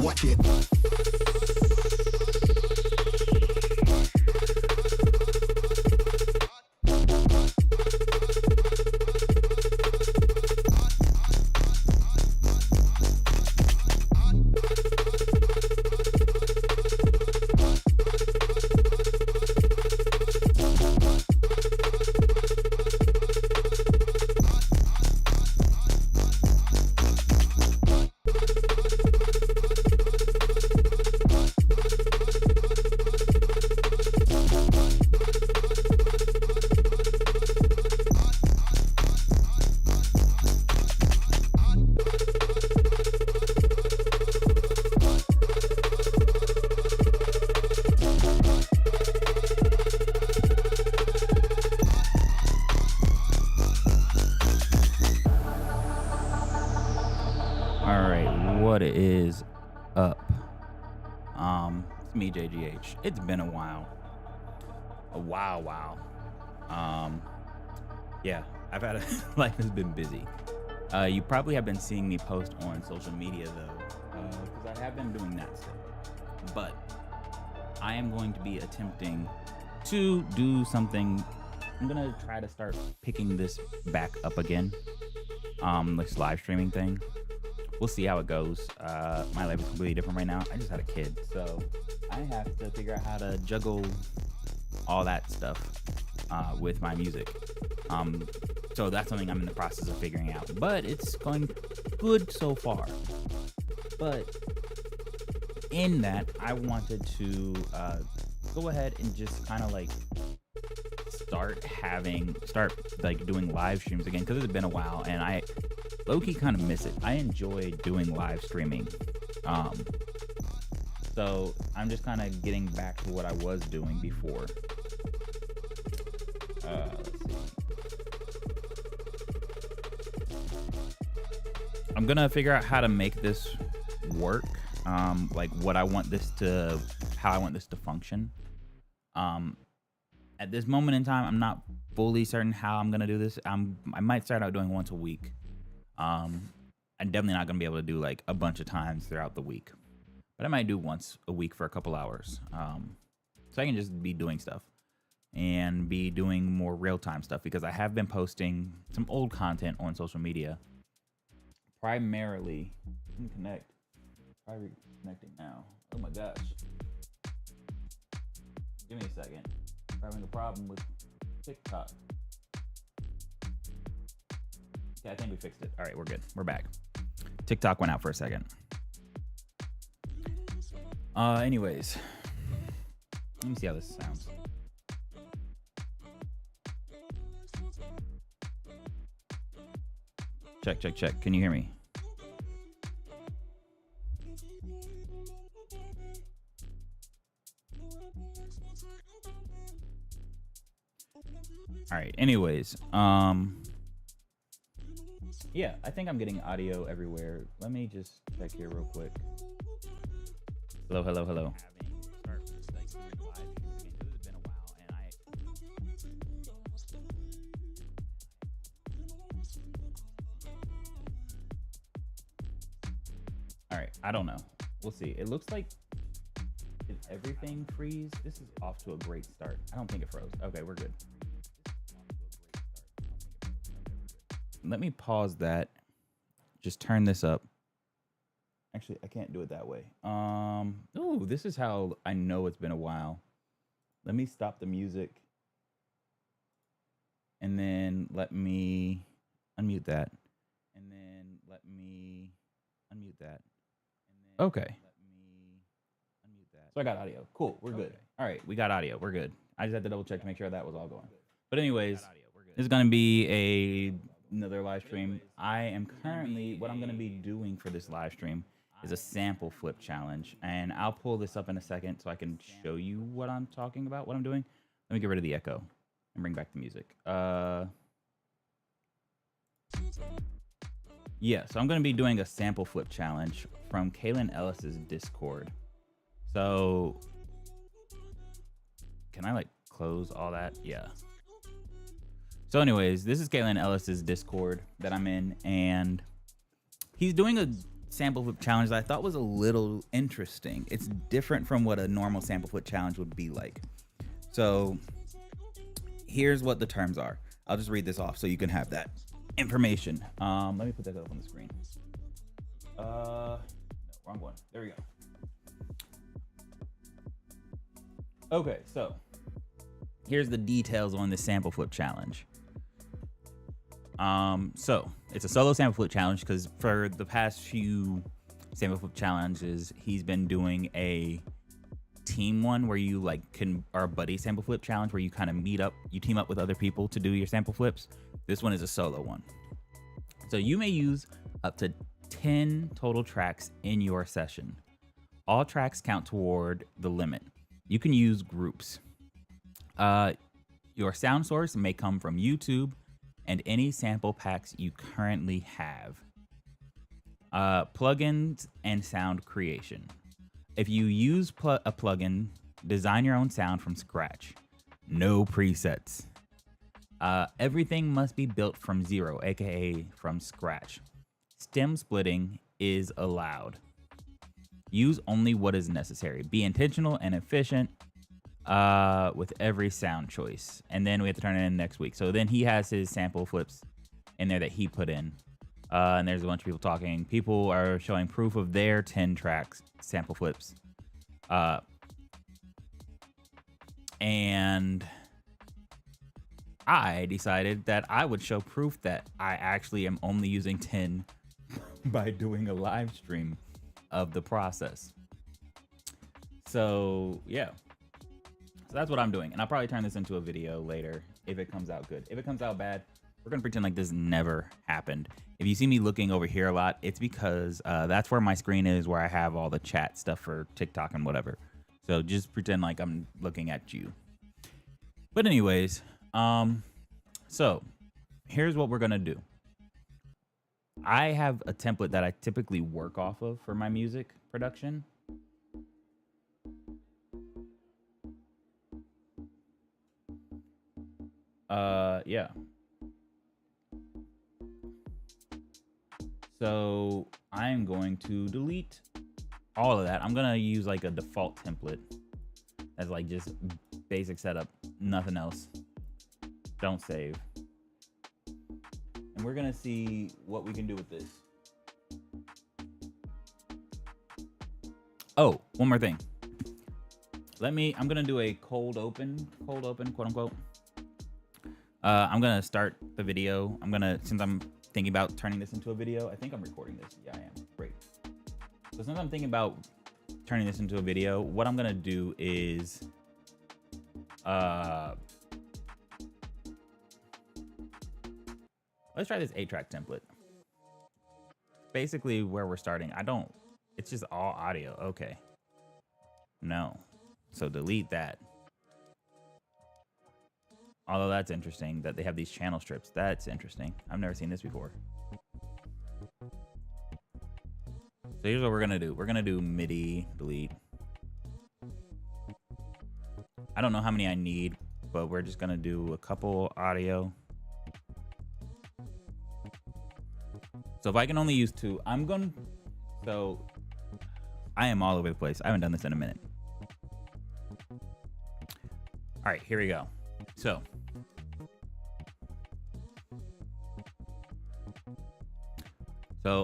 Watch it. What is up? It's me, J.GH. It's been a while. Yeah, I've had life has been busy. You probably have been seeing me post on social media though, because I have been doing that stuff. But I am going to be attempting to do something. I'm gonna try to start picking this back up again. This live streaming thing. We'll see how it goes. My life is completely different right now. I just had a kid, so I have to figure out how to juggle all that stuff with my music. So that's something I'm in the process of figuring out. But it's going good so far. But in that, I wanted to go ahead and just kind of like start doing live streams again, because it's been a while and I low-key kind of miss it. I enjoy doing live streaming. So I'm just kind of getting back to what I was doing before. Let's see. I'm gonna figure out how to make this work. Like how I want this to function. At this moment in time, I'm not fully certain how I'm gonna do this. I might start out doing once a week. I'm definitely not gonna be able to do like a bunch of times throughout the week, but I might do once a week for a couple hours. So I can just be doing stuff and be doing more real-time stuff, because I have been posting some old content on social media. Primarily, connect. Try reconnecting now. Oh my gosh. Give me a second. I'm having a problem with TikTok. Okay, I think we fixed it. All right, we're good. We're back. TikTok went out for a second. Anyways, let me see how this sounds. Check. Can you hear me? All right. Anyways, yeah, I think I'm getting audio everywhere. Let me just check here real quick. Hello. All right, I don't know. We'll see. It looks like, did everything freeze? This is off to a great start. I don't think it froze. Okay, we're good. Let me pause that. Just turn this up. Actually, I can't do it that way. Oh, this is how I know it's been a while. Let me stop the music. And then let me unmute that. And then let me unmute that. Okay. So I got audio. Cool. We're good. All right. We got audio. We're good. I just had to double check to make sure that was all going. But anyways, this is going to be another live stream. I am currently, what I'm going to be doing for this live stream is a sample flip challenge. And I'll pull this up in a second so I can show you what I'm talking about, what I'm doing. Let me get rid of the echo and bring back the music. Yeah, so I'm going to be doing a sample flip challenge from Kaylin Ellis's Discord. So can I like close all that? Yeah. So anyways, this is Kaylin Ellis's Discord that I'm in, and he's doing a sample flip challenge that I thought was a little interesting. It's different from what a normal sample flip challenge would be like. So here's what the terms are. I'll just read this off so you can have that information. Let me put that up on the screen. No, wrong one. There we go. Okay, so here's the details on the sample flip challenge. So it's a solo sample flip challenge because for the past few sample flip challenges, he's been doing a team one where you like our buddy sample flip challenge where you kind of meet up, you team up with other people to do your sample flips. This one is a solo one. So you may use up to 10 total tracks in your session. All tracks count toward the limit. You can use groups. Your sound source may come from YouTube and any sample packs you currently have. Plugins and sound creation. If you use a plugin, design your own sound from scratch. No presets. Everything must be built from zero, aka from scratch. Stem splitting is allowed. Use only what is necessary. Be intentional and efficient with every sound choice. And then we have to turn it in next week. So then he has his sample flips in there that he put in. And there's a bunch of people talking. People are showing proof of their 10 tracks sample flips. And I decided that I would show proof that I actually am only using 10 by doing a live stream of the process. So yeah, so that's what I'm doing, and I'll probably turn this into a video later if it comes out good. If it comes out bad, we're gonna pretend like this never happened. If you see me looking over here a lot, it's because that's where my screen is, where I have all the chat stuff for TikTok and whatever. So just pretend like I'm looking at you. But anyways, so here's what we're gonna do. I have a template that I typically work off of for my music production. Yeah. So I'm going to delete all of that. I'm gonna use like a default template as like just basic setup, nothing else. Don't save. And we're gonna see what we can do with this. Oh, one more thing. I'm gonna do a cold open, quote unquote. I'm gonna start the video. Since I'm thinking about turning this into a video, I think I'm recording this. Yeah, I am. Great. So since I'm thinking about turning this into a video, what I'm gonna do is, let's try this 8-track template. Basically where we're starting. It's just all audio. Okay. No. So delete that. Although that's interesting that they have these channel strips. That's interesting. I've never seen this before. So here's what we're gonna do. We're gonna do MIDI delete. I don't know how many I need, but we're just gonna do a couple audio. So if I can only use 2, so I am all over the place. I haven't done this in a minute. All right, here we go. So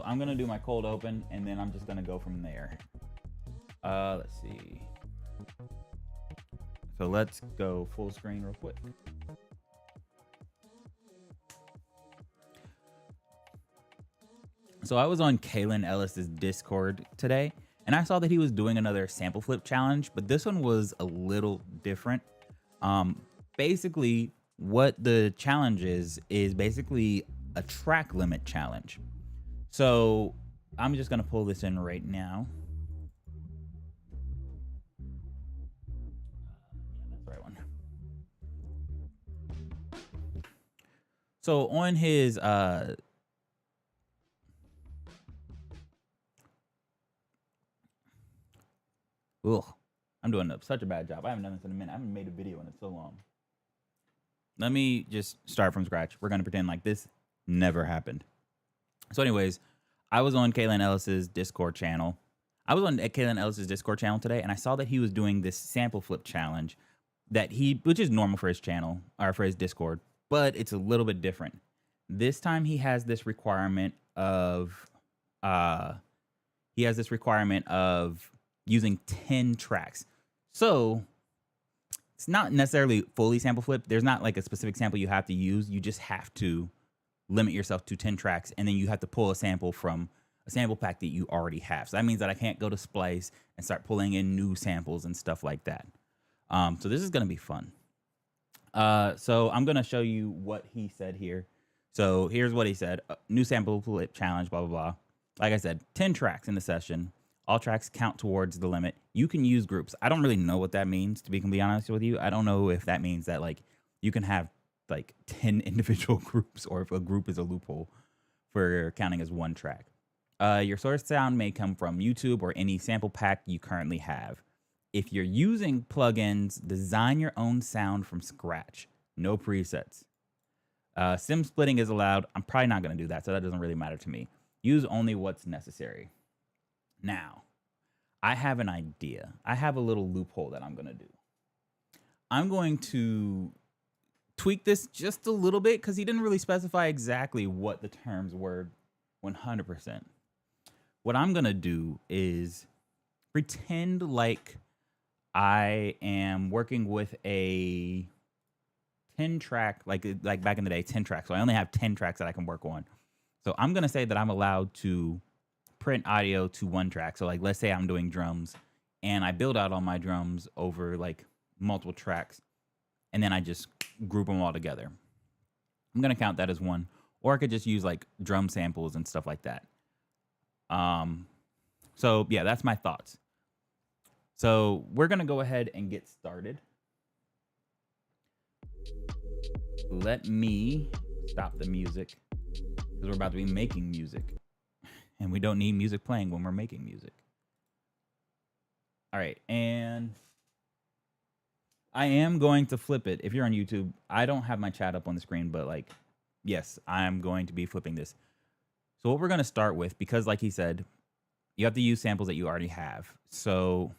I'm gonna do my cold open, and then I'm just gonna go from there. Let's see. So let's go full screen real quick. So I was on Kalen Ellis's Discord today, and I saw that he was doing another sample flip challenge, but this one was a little different. Basically, what the challenge is basically a track limit challenge. So I'm just gonna pull this in right now. That's the right one. So on his I'm doing such a bad job. I haven't done this in a minute. I haven't made a video in it so long. Let me just start from scratch. We're gonna pretend like this never happened. So anyways, I was on Kaylin Ellis's Discord channel. I was on Kaylin Ellis's Discord channel today, and I saw that he was doing this sample flip challenge which is normal for his channel or for his Discord, but it's a little bit different. This time he has this requirement of using 10 tracks. So it's not necessarily fully sample flip. There's not like a specific sample you have to use. You just have to limit yourself to 10 tracks, and then you have to pull a sample from a sample pack that you already have. So that means that I can't go to Splice and start pulling in new samples and stuff like that. So this is going to be fun. So I'm going to show you what he said here. So here's what he said. New sample flip challenge, blah, blah, blah. Like I said, 10 tracks in the session. All tracks count towards the limit. You can use groups. I don't really know what that means, to be completely honest with you. I don't know if that means that like you can have like 10 individual groups, or if a group is a loophole for counting as one track. Your source sound may come from YouTube or any sample pack you currently have. If you're using plugins, design your own sound from scratch. No presets. Sim splitting is allowed. I'm probably not going to do that, so that doesn't really matter to me. Use only what's necessary. Now, I have an idea. I have a little loophole that I'm going to do. I'm going to tweak this just a little bit because he didn't really specify exactly what the terms were 100%. What I'm going to do is pretend like I am working with a 10 track, like back in the day, 10 tracks. So I only have 10 tracks that I can work on. So I'm going to say that I'm allowed to print audio to one track. So like, let's say I'm doing drums and I build out all my drums over like multiple tracks, and then I just group them all together. I'm going to count that as one, or I could just use like drum samples and stuff like that. So yeah, that's my thoughts. So we're going to go ahead and get started. Let me stop the music because we're about to be making music, and we don't need music playing when we're making music. All right. And I am going to flip it. If you're on YouTube, I don't have my chat up on the screen, but like, yes, I'm going to be flipping this. So what we're going to start with, because like he said, you have to use samples that you already have. So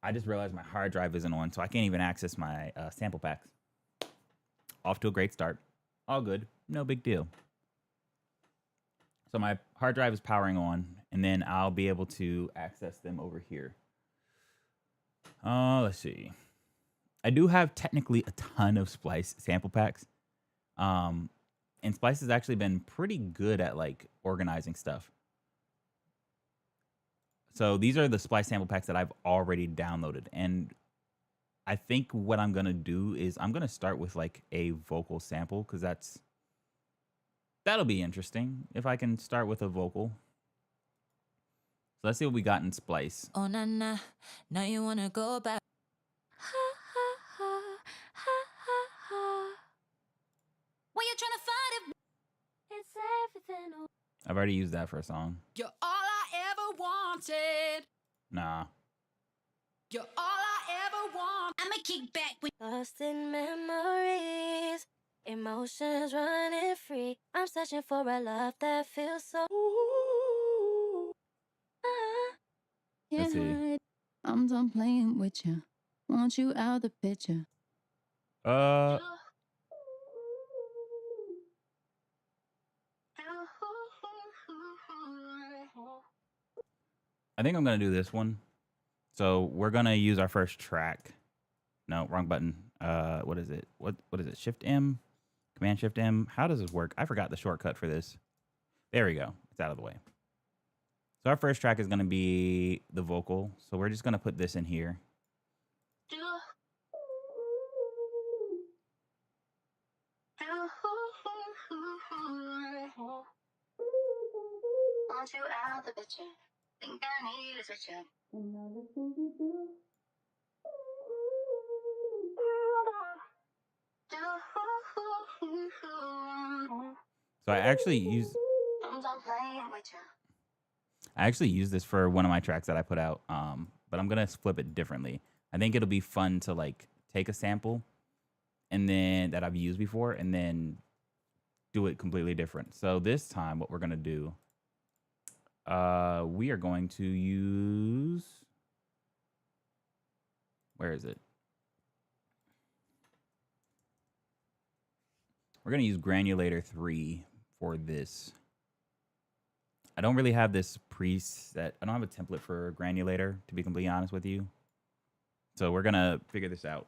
I just realized my hard drive isn't on, so I can't even access my sample packs. Off to a great start. All good. No big deal. So my hard drive is powering on, and then I'll be able to access them over here. Let's see. I do have technically a ton of Splice sample packs. And Splice has actually been pretty good at like organizing stuff. So these are the Splice sample packs that I've already downloaded. And I think what I'm going to do is I'm going to start with like a vocal sample, because that'll be interesting if I can start with a vocal. So let's see what we got in Splice. Oh, nah, nah. Now you want to go back. When you're trying to find it, it's everything. I've already used that for a song. You're all I ever wanted. Nah. You're all I ever want. I'ma kick back with lost in memories. Emotions running free. I'm searching for a love that feels so. Let's see. I'm done playing with you. Want you out the picture. I think I'm gonna do this one. So we're gonna use our first track. No, wrong button. What is it? What is it? Shift M? Command Shift M. How does this work? I forgot the shortcut for this. There we go. It's out of the way. So our first track is gonna be the vocal. So we're just gonna put this in here. Want you out the picture. Think I need a switch up. So I actually use this for one of my tracks that I put out. But I'm gonna flip it differently. I think it'll be fun to like take a sample and then that I've used before and then do it completely different. So this time what we're gonna do we are going to use, where is it? We're going to use Granulator 3 for this. I don't really have this preset. I don't have a template for Granulator, to be completely honest with you. So we're going to figure this out.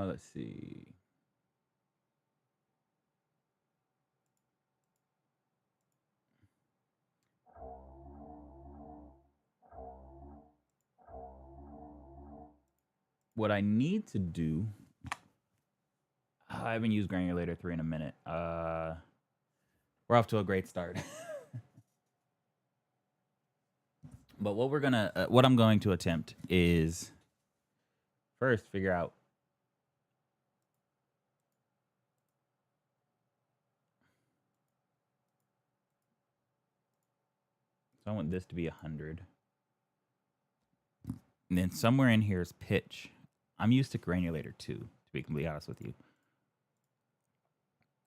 Let's see. What I need to do, I haven't used Granulator 3 in a minute. We're off to a great start. But what I'm going to attempt is first figure out so I want this to be 100. And then somewhere in here is pitch. I'm used to Granulator 2, to be completely honest with you.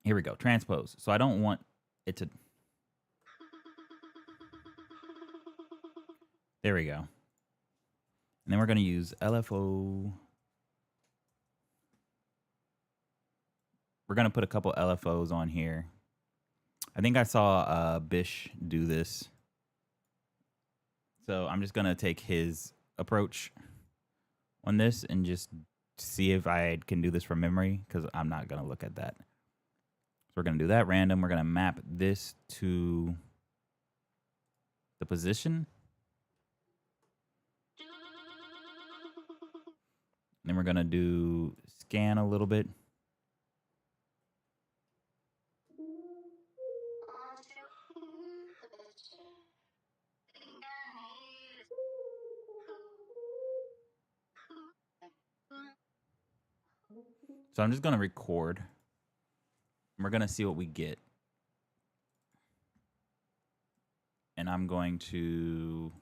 Here we go, transpose. So I don't want it to... There we go. And then we're going to use LFO. We're going to put a couple LFOs on here. I think I saw Bish do this. So I'm just going to take his approach on this and just see if I can do this from memory, because I'm not going to look at that. So we're going to do that random. We're going to map this to the position. Then we're going to do scan a little bit. So I'm just going to record. We're going to see what we get. And I'm going to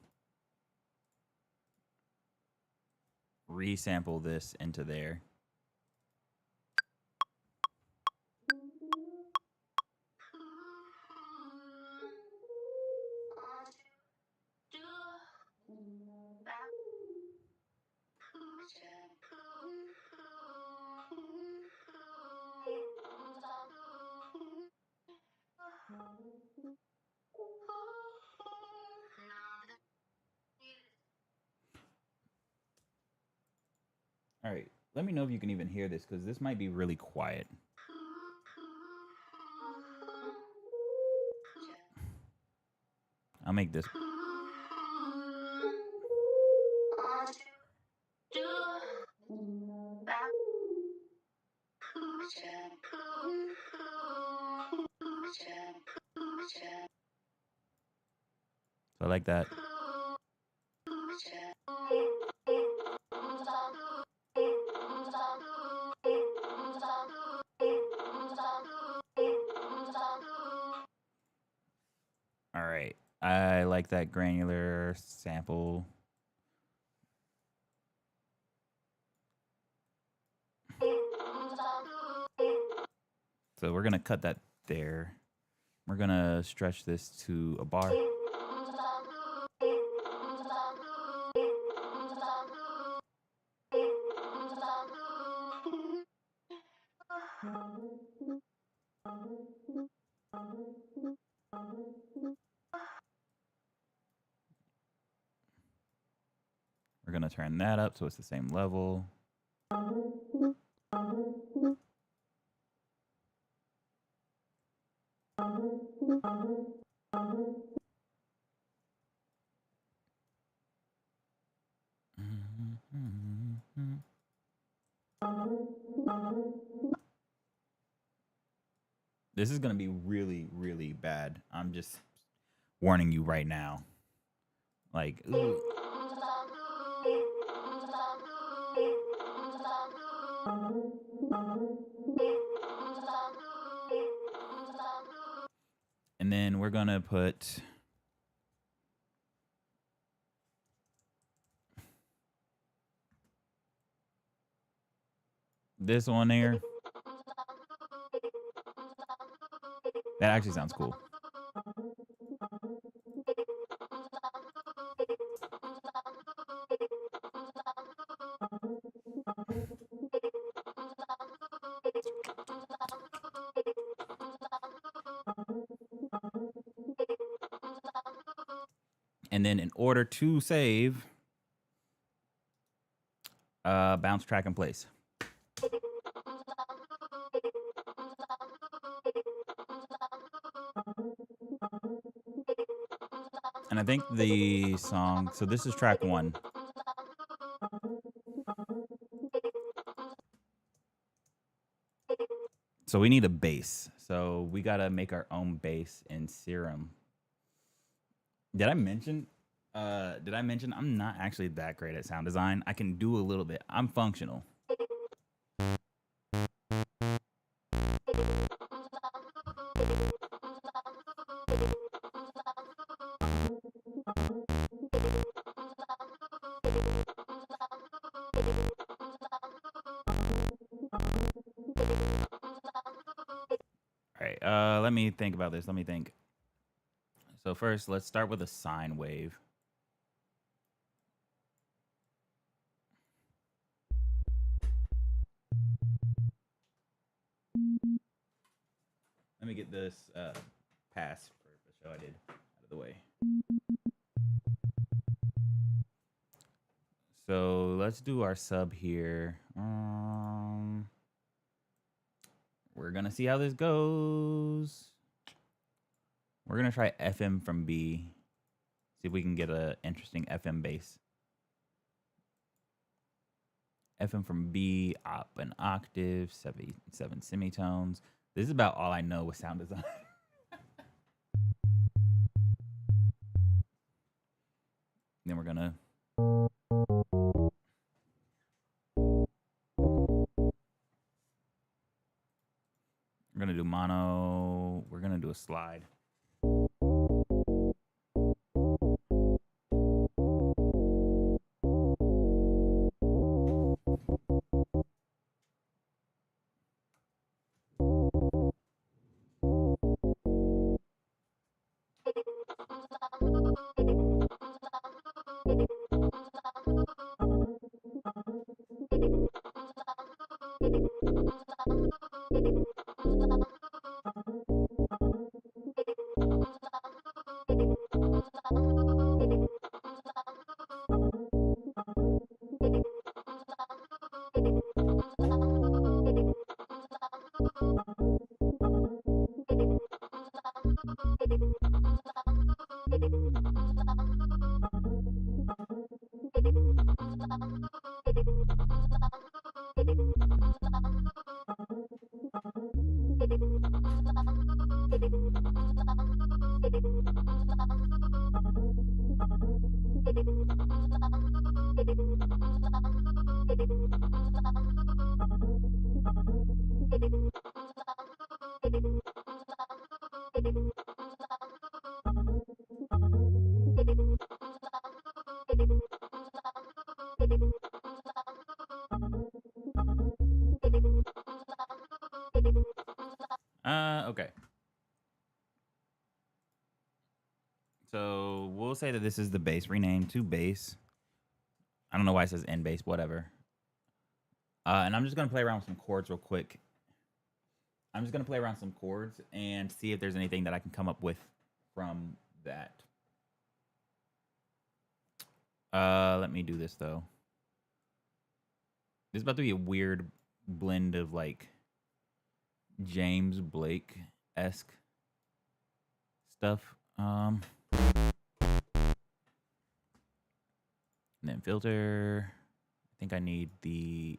resample this into there. All right, let me know if you can even hear this, because this might be really quiet. I'll make this. So I like that. All right. I like that granular sample. So we're going to cut that there. We're going to stretch this to a bar. We're going to turn that up so it's the same level. This is going to be really, really bad. I'm just warning you right now. Like, ooh. And then we're going to put this on there. That actually sounds cool. And then in order to save, bounce track in place. And I think the song, so this is track 1. So we need a bass. So we got to make our own bass in Serum. Did I mention I'm not actually that great at sound design? I can do a little bit. I'm functional. All right, let me think about this. Let me think. So first, let's start with a sine wave. Let me get this pass for the show I did out of the way. So let's do our sub here. We're gonna see how this goes. We're gonna try FM from B. See if we can get an interesting FM bass. FM from B, up an octave, seven semitones. This is about all I know with sound design. Then we're gonna do mono. We're gonna do a slide. Okay. So we'll say that this is the bass, renamed to bass. I don't know why it says N bass, whatever. And I'm just gonna play around with some chords real quick. I'm just gonna play around some chords and see if there's anything that I can come up with from that. Let me do this though. This is about to be a weird blend of like James Blake-esque stuff. And then filter. I think I need the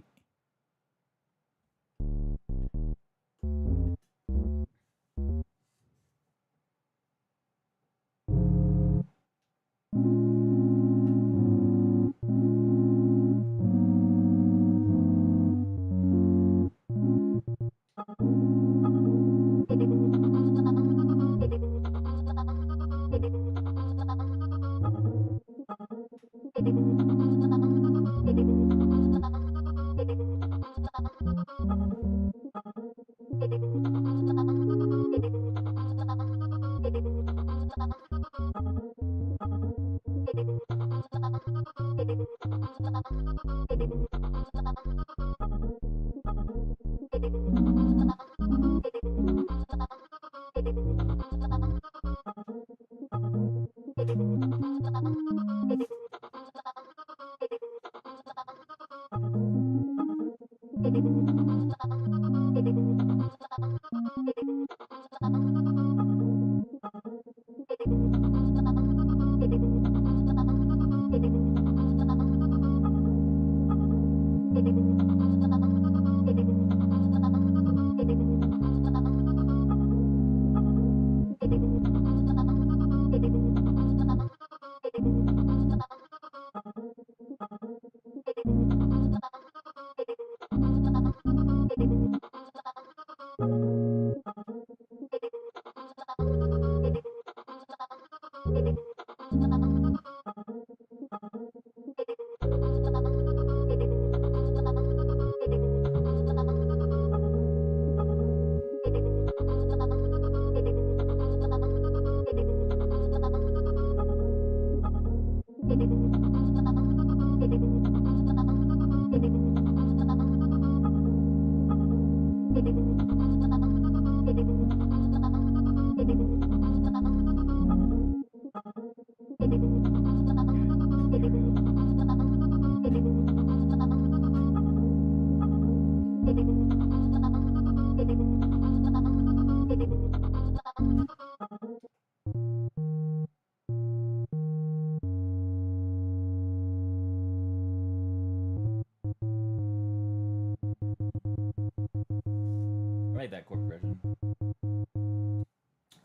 I like that chord progression.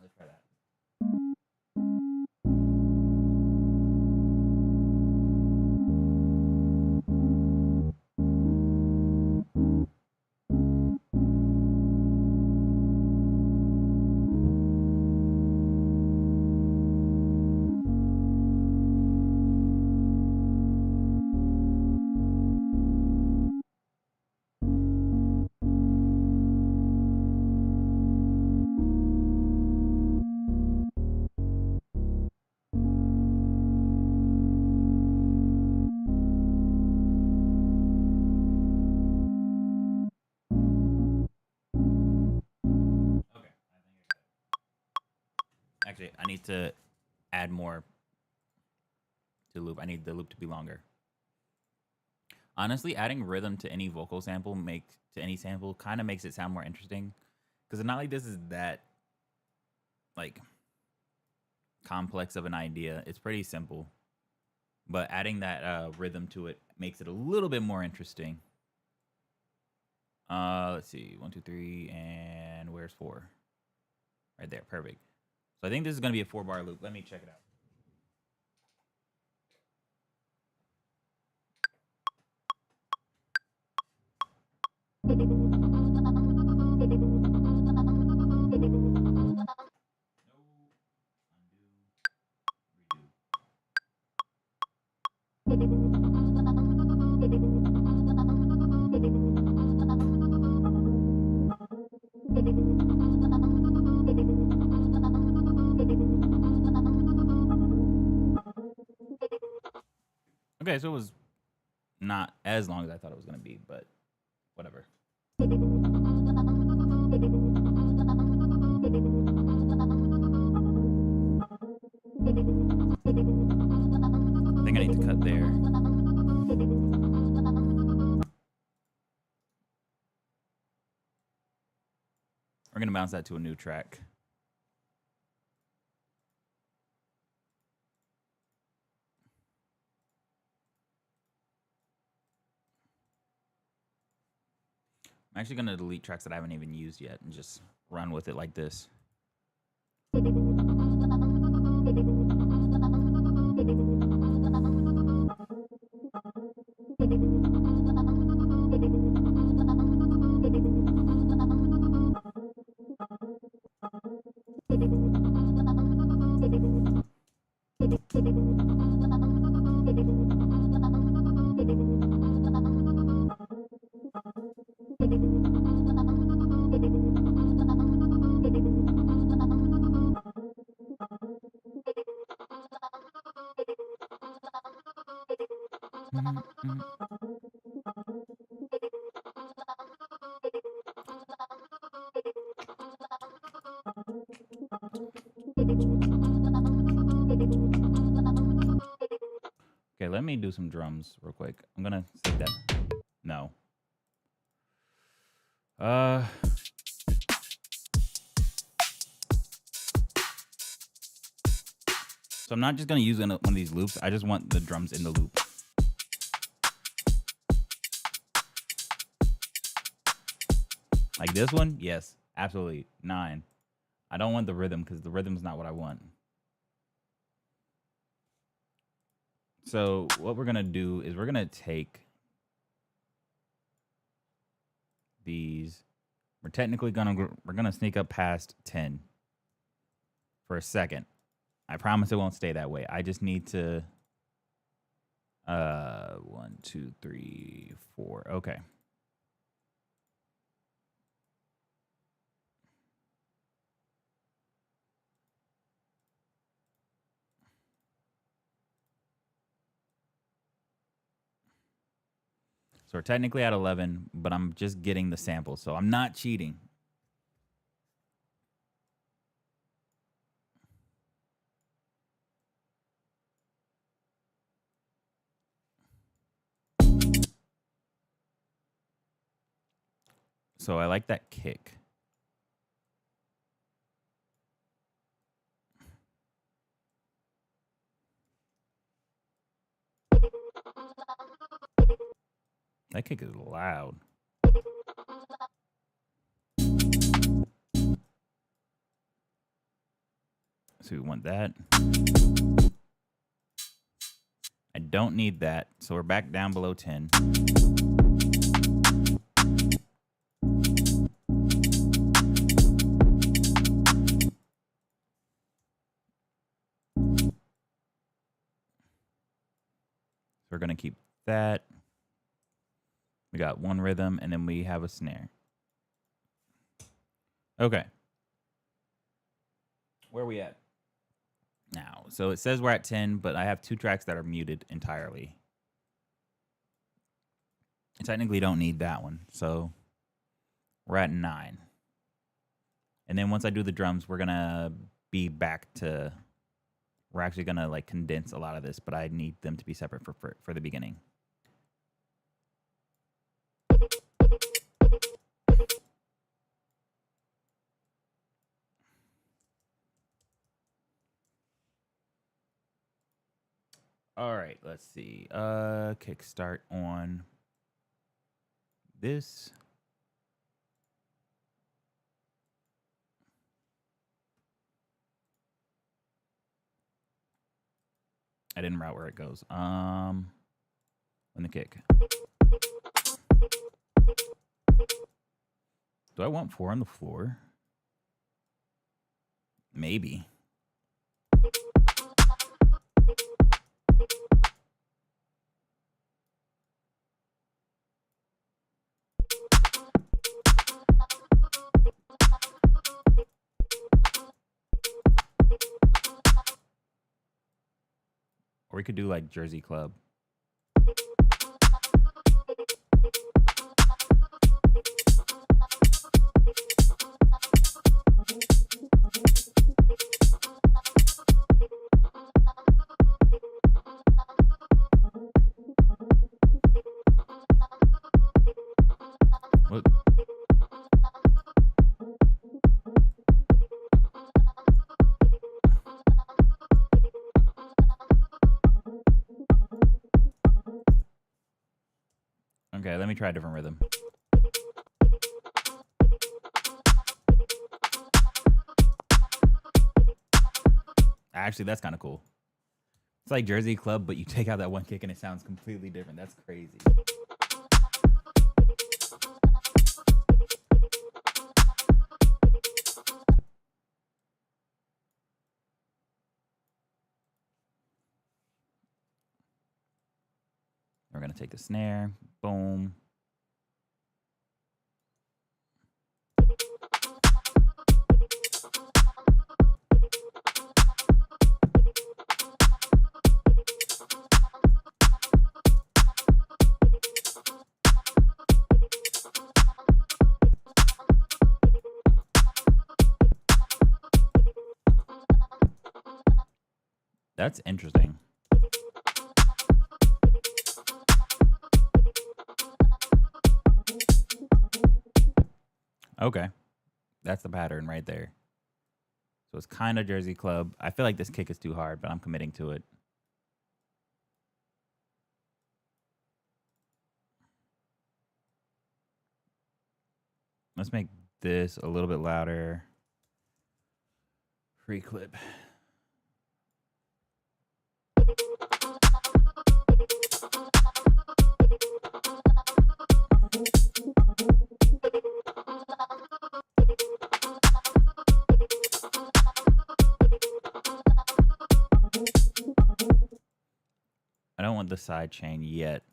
Let's try that. Okay, I think I got it. Actually, I need to add more to the loop. I need the loop to be longer. Honestly, adding rhythm to any vocal sample makes to any sample kind of makes it sound more interesting because it's not like this is that like complex of an idea. It's pretty simple, but adding that rhythm to it makes it a little bit more interesting. Let's see, 1, 2, 3, and where's 4? Right there, perfect. So I think this is gonna be a 4-bar loop. Let me check it out. Okay, so it was not as long as I thought it was gonna be, but whatever. I think I need to cut there. We're gonna bounce that to a new track. I'm actually gonna delete tracks that I haven't even used yet and just run with it like this. Okay, let me do some drums real quick. I'm gonna save that. No. So I'm not just gonna use one of these loops. I just want the drums in the loop. Like this one? Yes, absolutely. 9. I don't want the rhythm because the rhythm's not what I want. So what we're gonna do is we're gonna take these. We're technically gonna sneak up past 10 for a second. I promise it won't stay that way. I just need to 1, 2, 3, 4. Okay. So we're technically at 11, but I'm just getting the sample, so I'm not cheating. So I like that kick. That kick is loud. So we want that. I don't need that. So we're back down below 10. So we're going to keep that. We got one rhythm, and then we have a snare. Okay. Where are we at now? So it says we're at 10, but I have 2 tracks that are muted entirely. I technically don't need that one, so we're at 9. And then once I do the drums, we're going to be back to... We're actually going to like condense a lot of this, but I need them to be separate for the beginning. All right, let's see. Kickstart on this. I didn't route where it goes. On the kick. Do I want 4 on the floor? Maybe. Or we could do like Jersey Club. What? Okay, let me try a different rhythm. Actually, that's kind of cool. It's like Jersey Club, but you take out that one kick and it sounds completely different. That's crazy. We're going to take the snare. Boom. That's interesting. Okay. That's the pattern right there. So it's kind of Jersey Club. I feel like this kick is too hard, but I'm committing to it. Let's make this a little bit louder. Free clip. I don't want the side chain yet,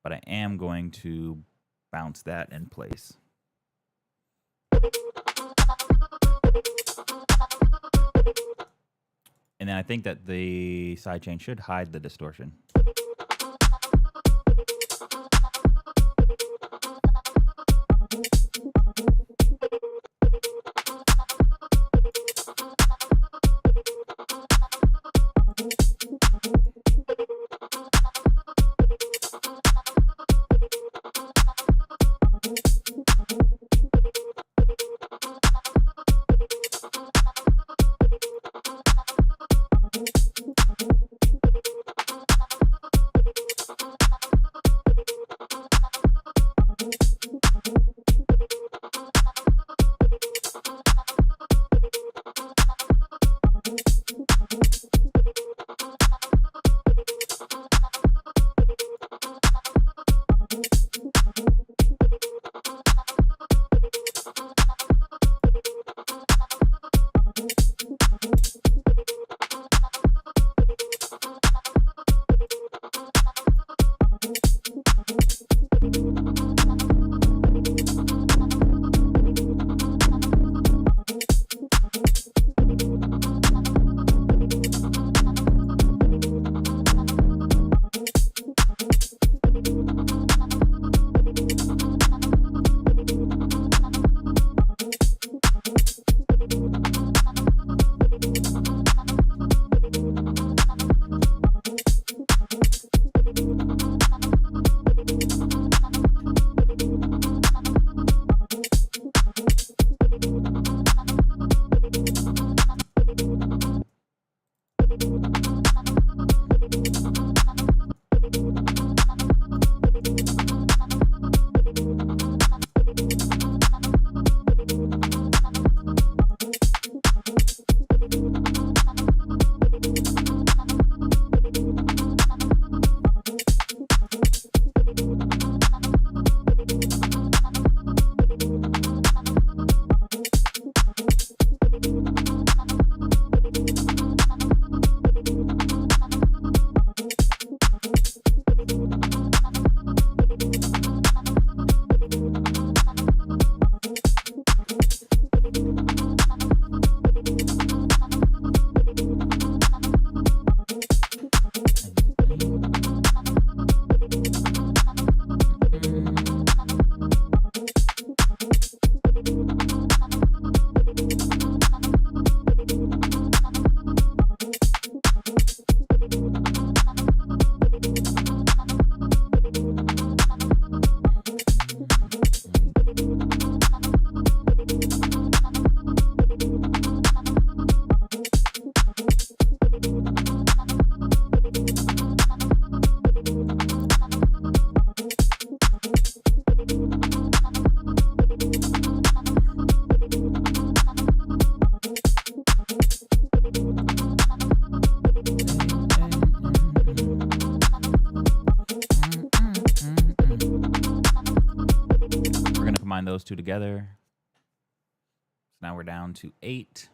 but I am going to bounce that in place. And then I think that the sidechain should hide the distortion. Those two together. So now we're down to 8.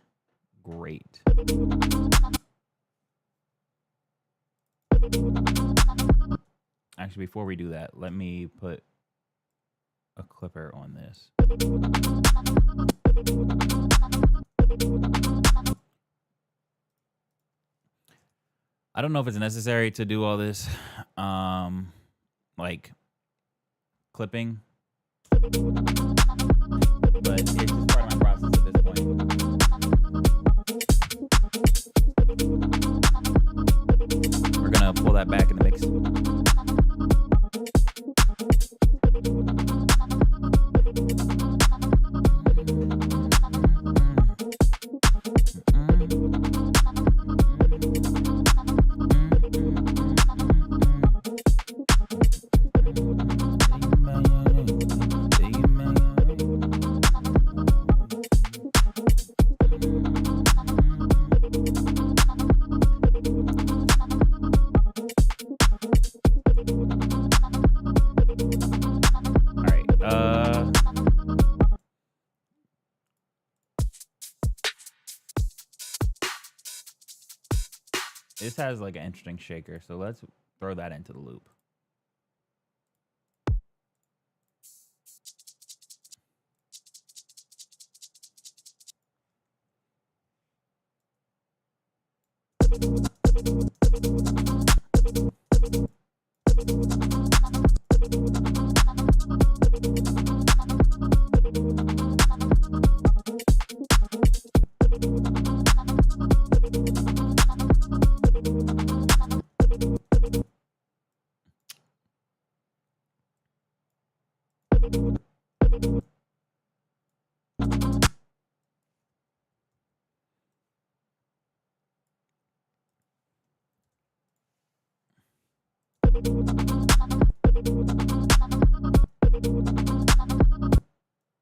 Great. Actually, before we do that, let me put a clipper on this. I don't know if it's necessary to do all this, like clipping. But it's just part of my process at this point. gonna pull that back in the mix. This has like an interesting shaker, so let's throw that into the loop.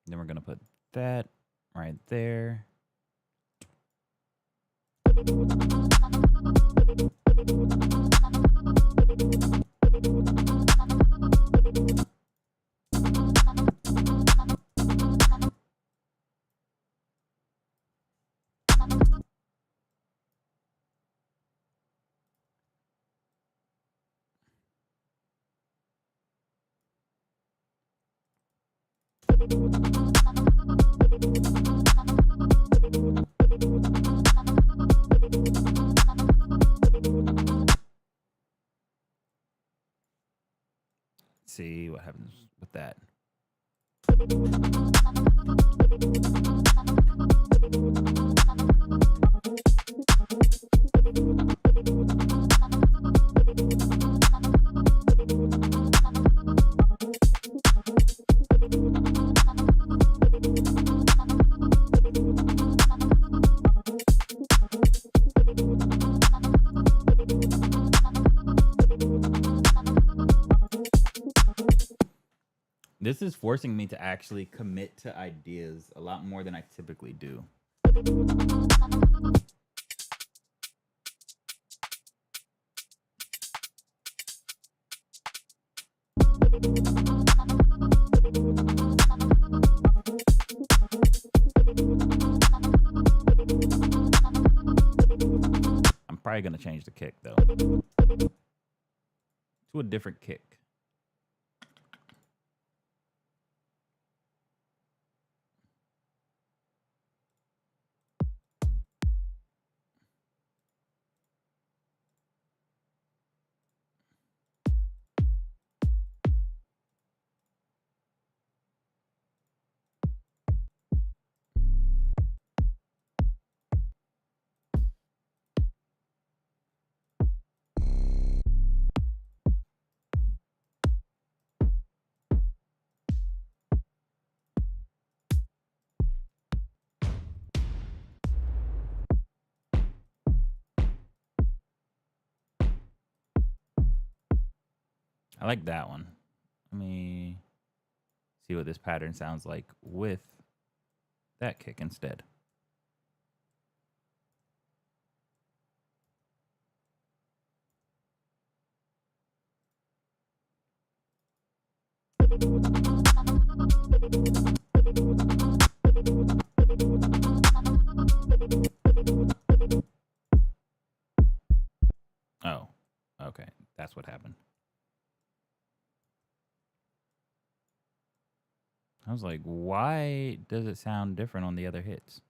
Then we're gonna put that right there. See what happens with that. This is forcing me to actually commit to ideas a lot more than I typically do. I'm probably going to change the kick, though, to a different kick. I like that one. Let me see what this pattern sounds like with that kick instead. Oh, okay. That's what happened. I was like, why does it sound different on the other hits?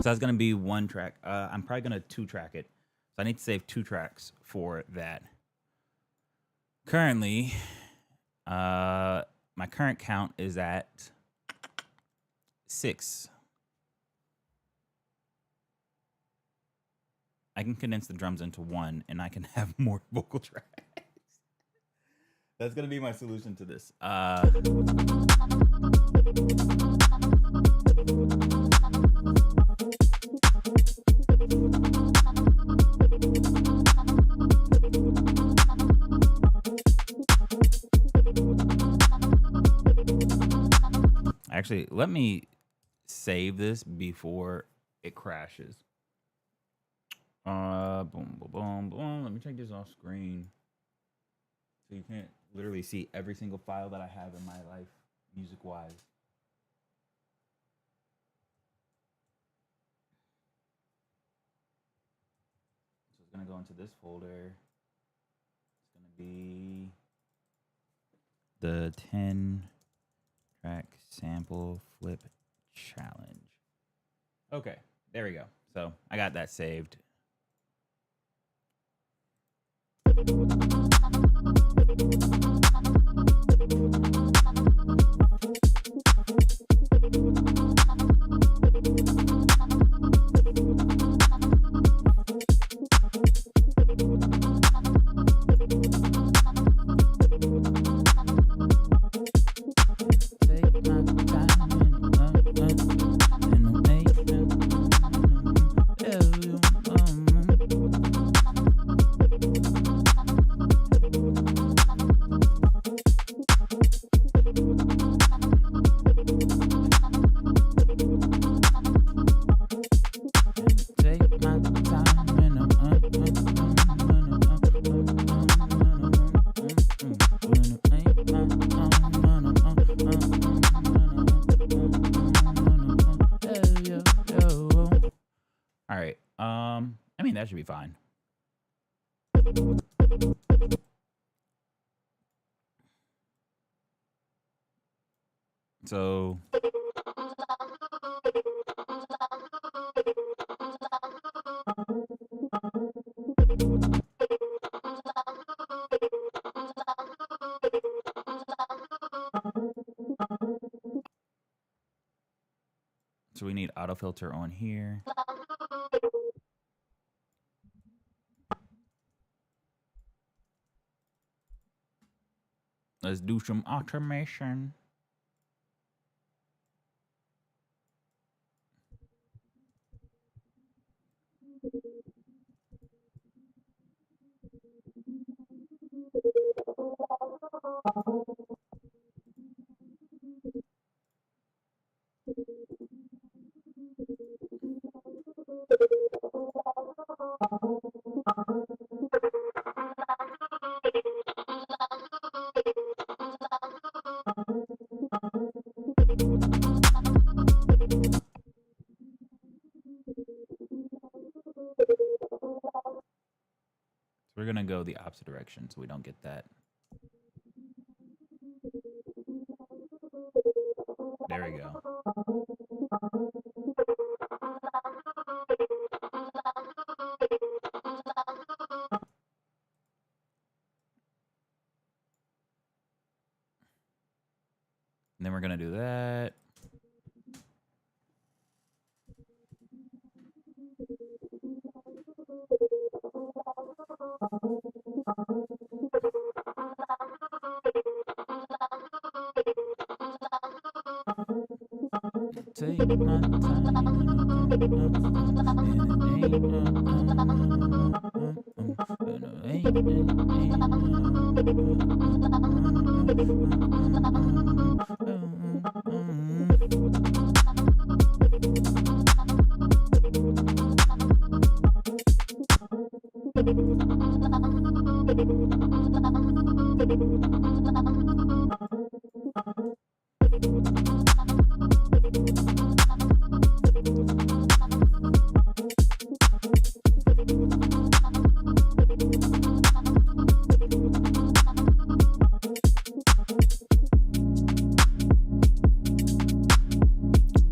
So that's gonna be one track. I'm probably gonna 2-track it. So I need to save 2 tracks for that. Currently, my current count is at 6. I can condense the drums into 1, and I can have more vocal tracks. That's gonna be my solution to this. Actually, let me save this before it crashes. Boom, boom, boom, boom. Let me take this off screen so you can't literally see every single file that I have in my life, music-wise. So it's gonna go into this folder. It's gonna be the 10-track sample flip challenge. Okay, there we go. So I got that saved. I mean, that should be fine. So we need auto filter on here. Let's do some automation. We're gonna go the opposite direction so we don't get that. There we go. And then we're gonna do that. Take my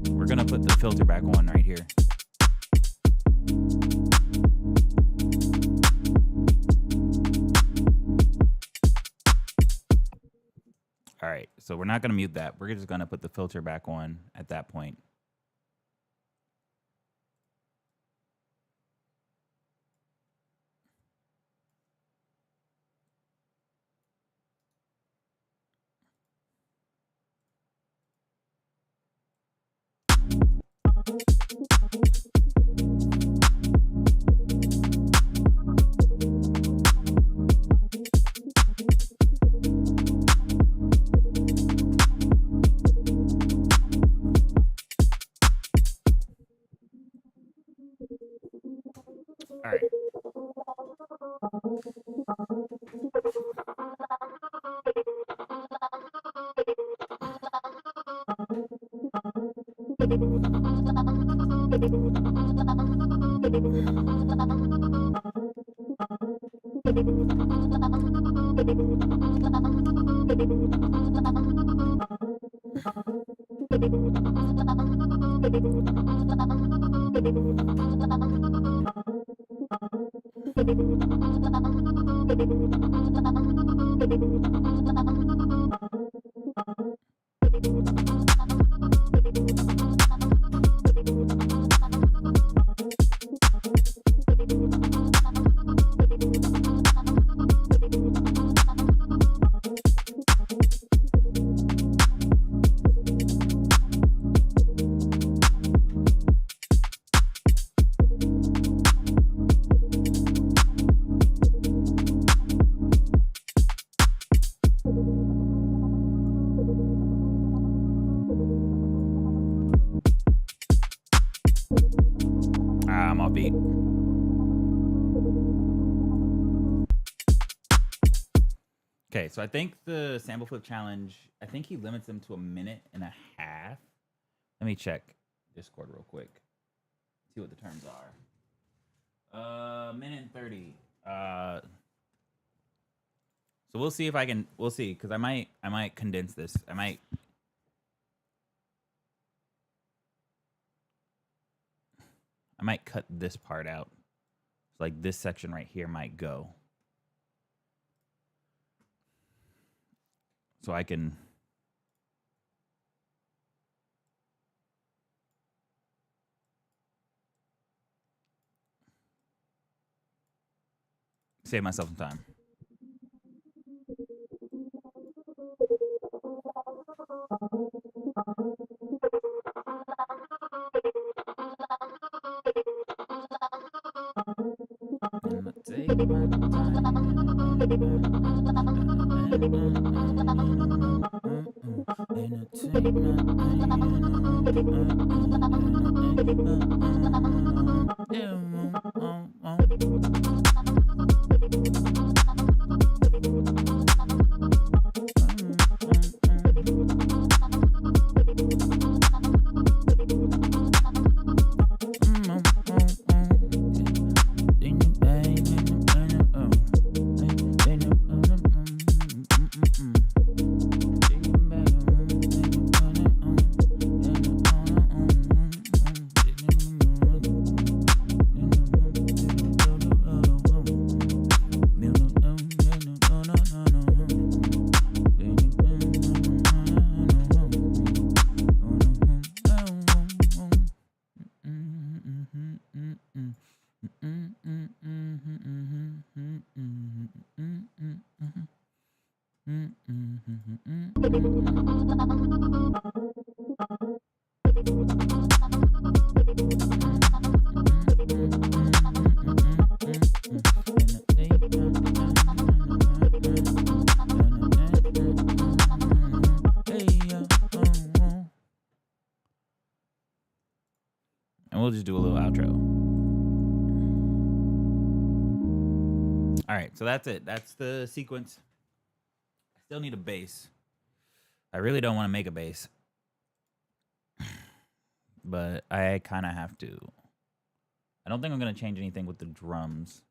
We're gonna put the filter back on right here. right, so we're not going to mute that. We're just going to put the filter back on at that point. All right. I'm off beat. Okay, so I think the sample flip challenge, I think he limits them to 1.5 minutes. Let me check Discord real quick. See what the terms are. Minute and 30. So we'll see if I can. We'll see, because I might condense this. I might cut this part out. So like this section right here might go. So I can. Save myself some time. Take my And we'll just do a little outro. All right, so that's it. That's the sequence. I still need a bass. I really don't want to make a bass, but I kind of have to. I don't think I'm going to change anything with the drums.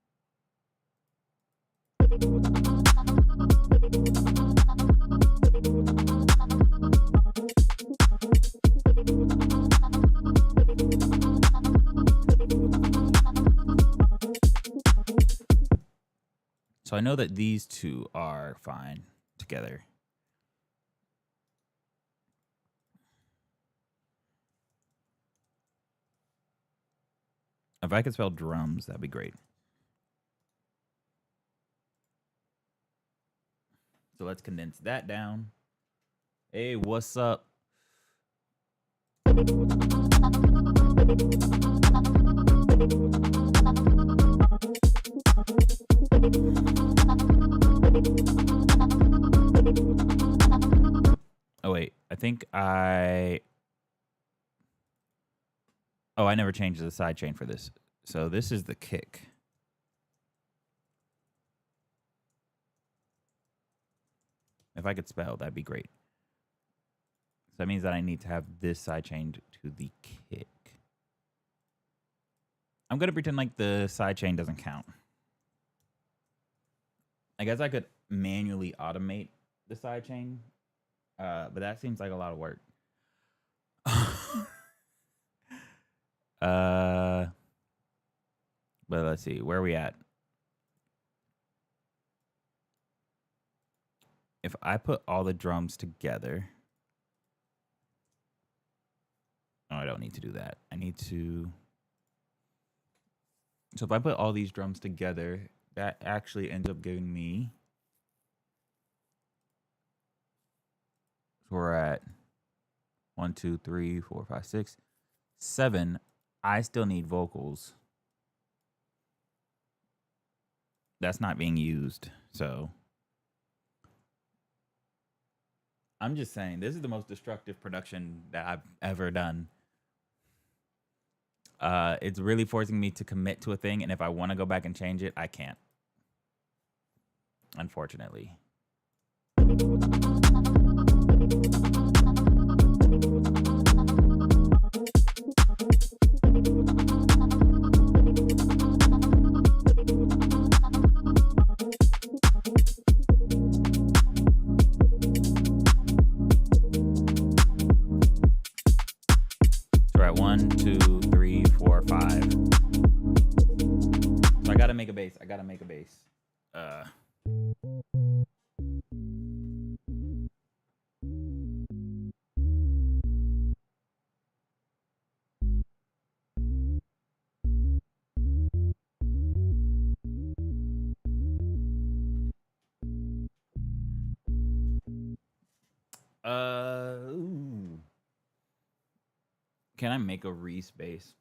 So I know that these two are fine together. If I could spell drums, that'd be great. So let's condense that down. Hey, what's up? Oh, wait. I think I... Oh, I never changed the sidechain for this. So this is the kick. If I could spell, that'd be great. So that means that I need to have this sidechained to the kick. I'm going to pretend like the sidechain doesn't count. I guess I could manually automate the sidechain, but that seems like a lot of work. But let's see, where are we at? If I put all the drums together, oh, I don't need to do that. I need to. So if I put all these drums together, that actually ends up giving me. So we're at 1, 2, 3, 4, 5, 6, 7. I still need vocals. That's not being used. So I'm just saying, this is the most destructive production that I've ever done. It's really forcing me to commit to a thing, and if I want to go back and change it, I can't. Unfortunately. So we're at 1, 2, 3, 4, 5. So I gotta make a bass. I gotta make a bass. Ooh. Can I make a Reese bass?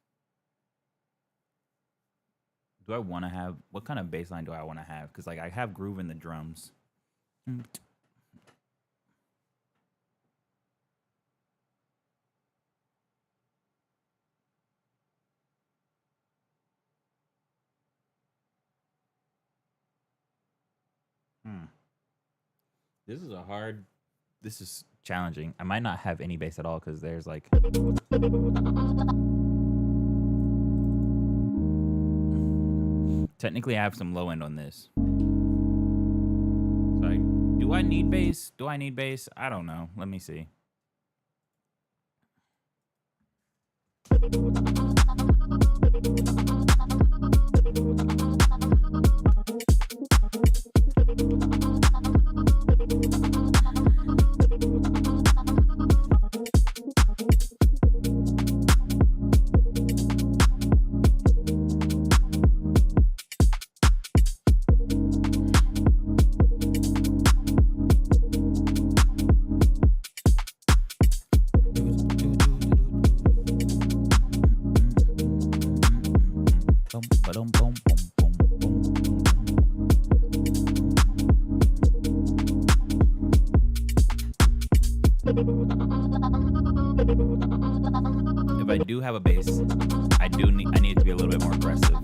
Do I want to have, what kind of bass line do I want to have? Because like I have groove in the drums. This is this is challenging. I might not have any bass at all because there's like. Technically, I have some low end on this. So do I need bass? Do I need bass? I don't know. Let me see. If I do have a bass, I need it to be a little bit more aggressive.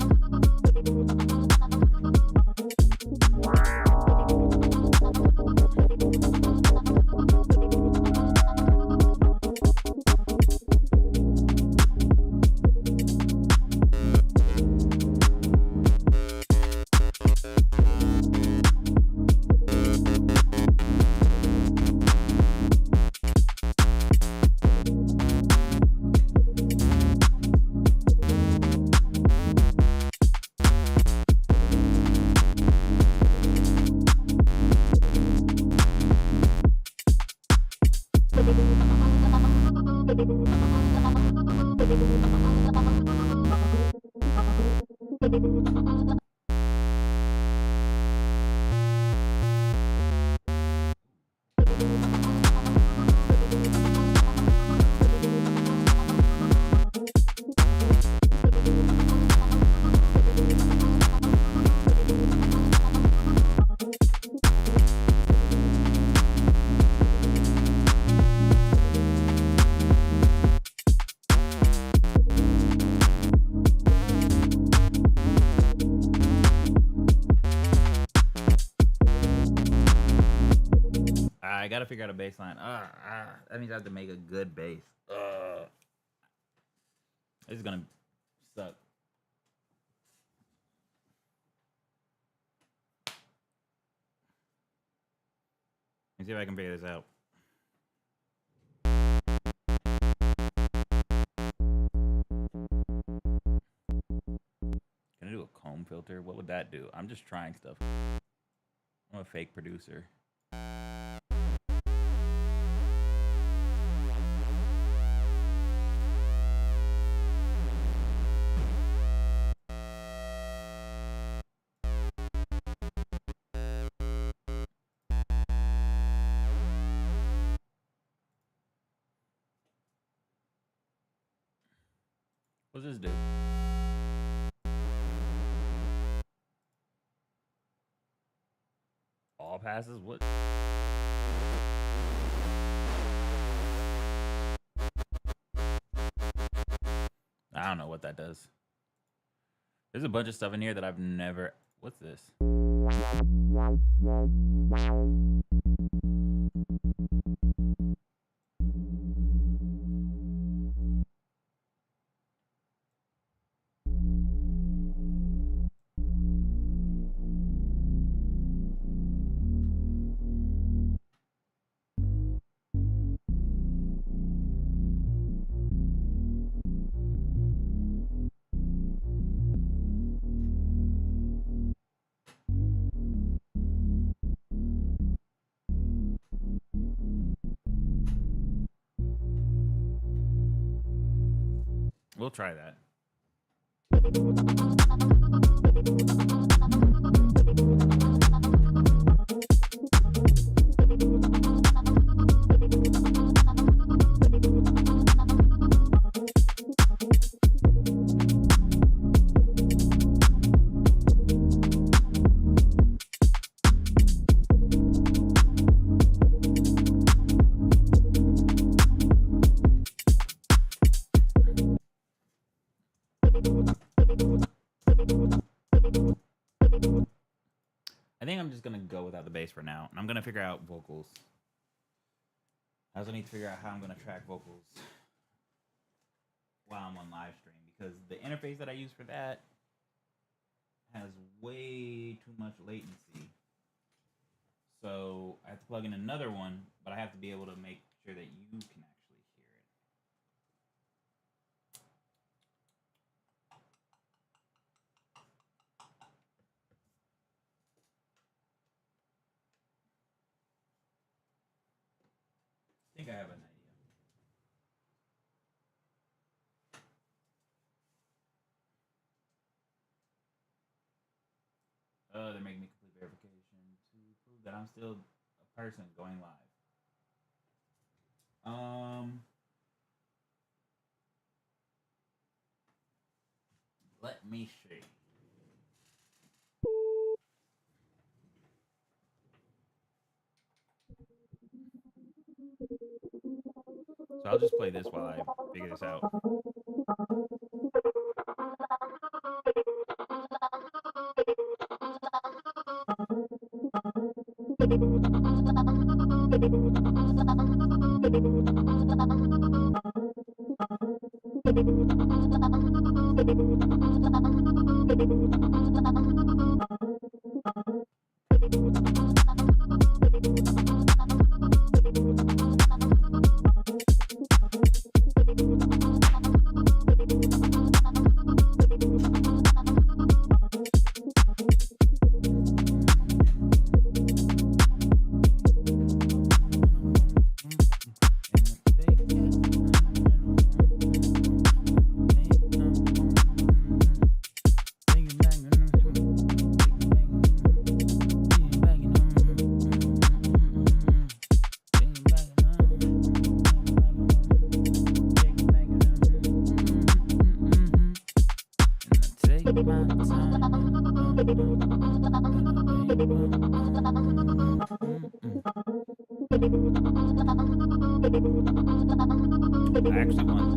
gotta figure out a bass line. That means I have to make a good bass. This is gonna suck. Let me see if I can figure this out. Can I do a comb filter? What would that do? I'm just trying stuff. I'm a fake producer. What's this do? All passes? What? I don't know what that does. There's a bunch of stuff in here that I've never... What's this? We'll try that. I think I'm just going to go without the bass for now. And I'm going to figure out vocals. I also need to figure out how I'm going to track vocals while I'm on live stream. Because the interface that I use for that has way too much latency. So I have to plug in another one. But I have to be able to make sure that you can actually hear it. I think I have an idea. They're making me complete verification to prove that I'm still a person going live. Let me see. So I'll just play this while I figure this out. I actually want.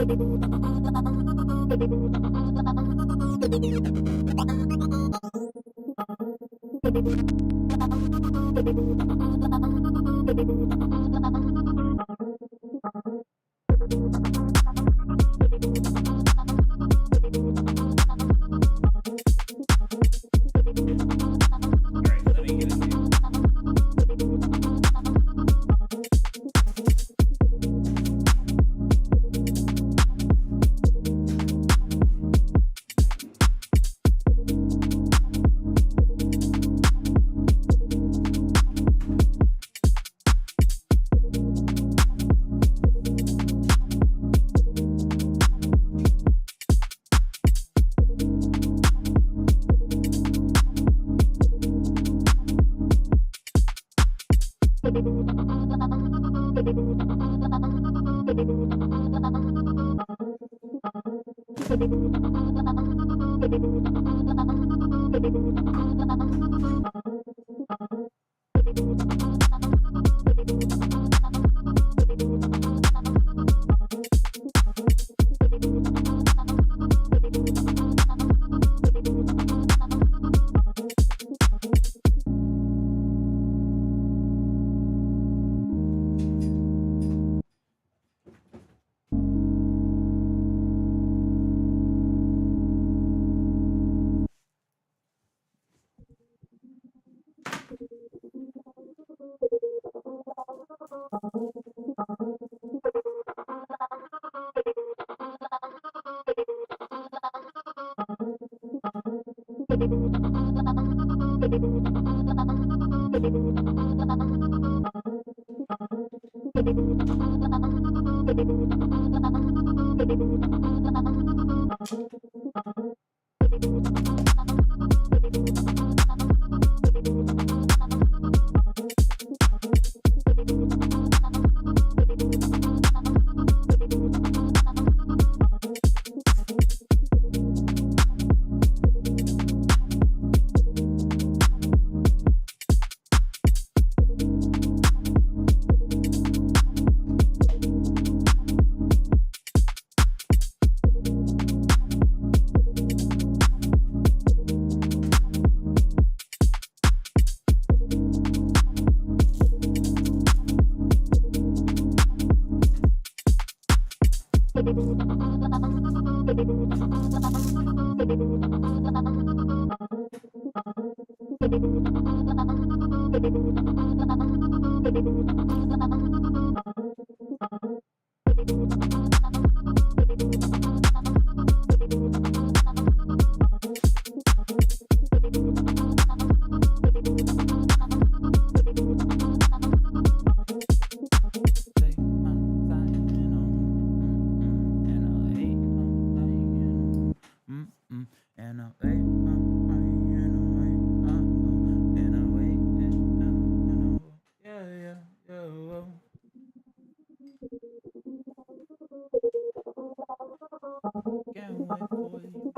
Alright, let me get it to you. Can't wait for you.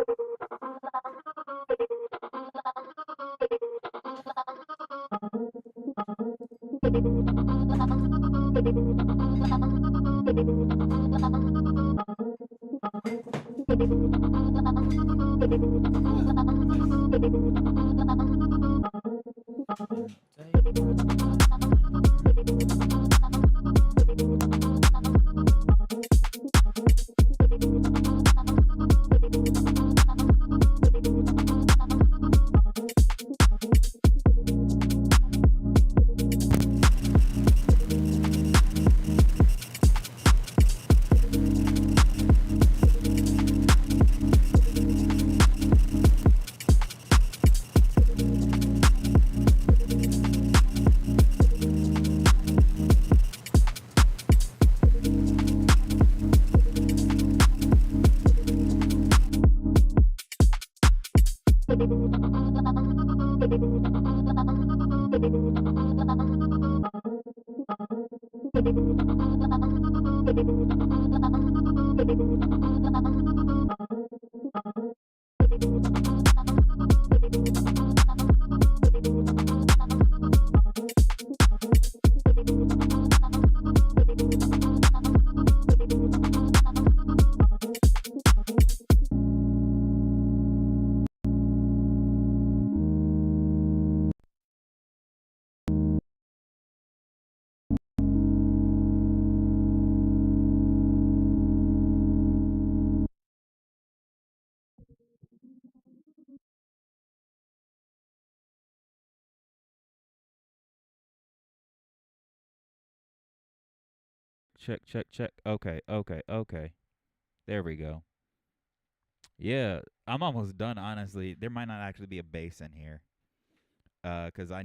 check. Okay. There we go. Yeah, I'm almost done, honestly. There might not actually be a bass in here. Because I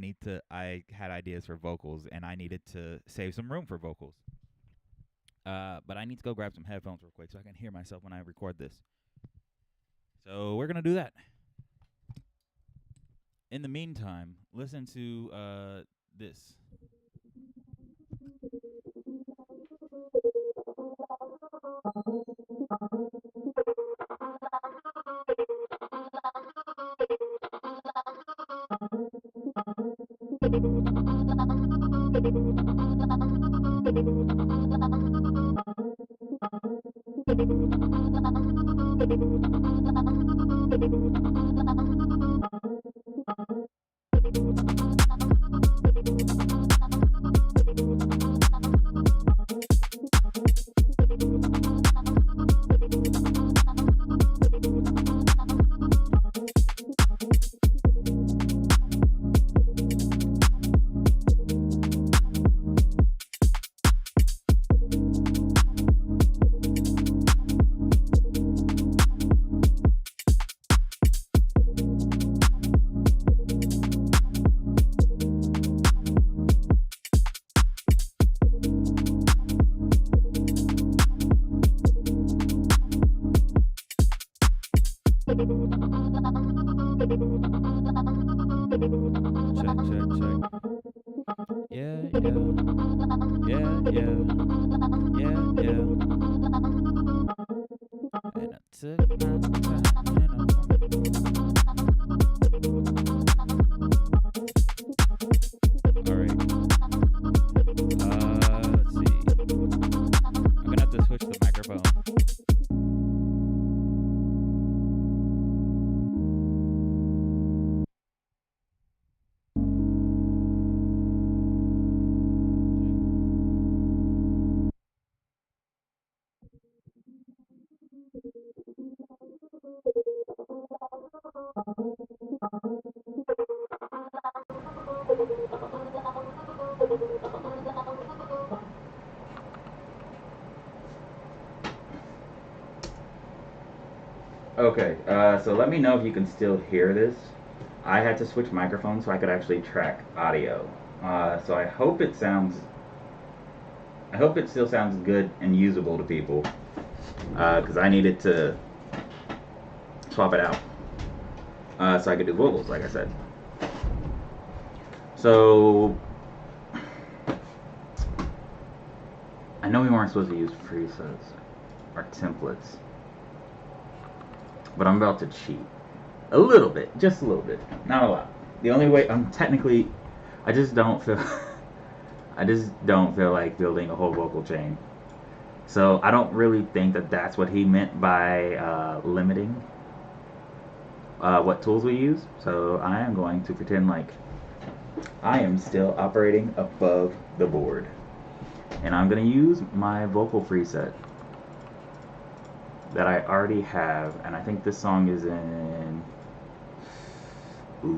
had ideas for vocals and I needed to save some room for vocals. But I need to go grab some headphones real quick so I can hear myself when I record this. So we're going to do that. In the meantime, listen to this. Check. Yeah. And I took my time All right. Let's see. I'm gonna have to switch the microphone. Okay, so let me know if you can still hear this. I had to switch microphones so I could actually track audio. So I hope it still sounds good and usable to people. Because I needed to swap it out so I could do vocals, like I said. So I know we weren't supposed to use presets or templates, but I'm about to cheat a little bit, just a little bit, not a lot. The only way I just don't feel like building a whole vocal chain. So I don't really think that that's what he meant by limiting what tools we use. So I am going to pretend like I am still operating above the board. And I'm going to use my vocal preset that I already have. And I think this song is in... oh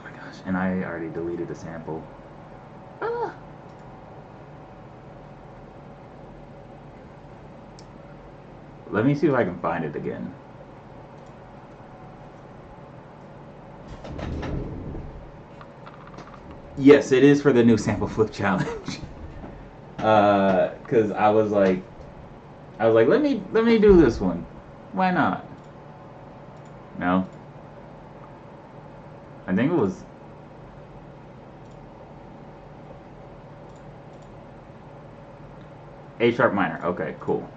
my gosh. And I already deleted the sample. Let me see if I can find it again. Yes, it is for the new sample flip challenge. Cause I was like, let me do this one. Why not? No. I think it was. A sharp minor. Okay, cool.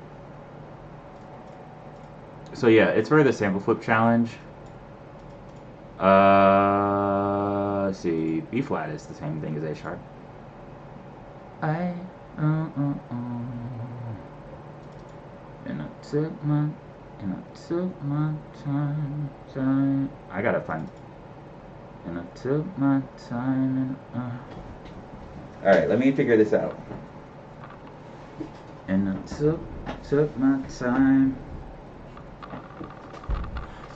So yeah, it's for the sample flip challenge. Let's see. B flat is the same thing as A sharp. And I took my time. I gotta find. And I took my time and All right, let me figure this out. And I took my time.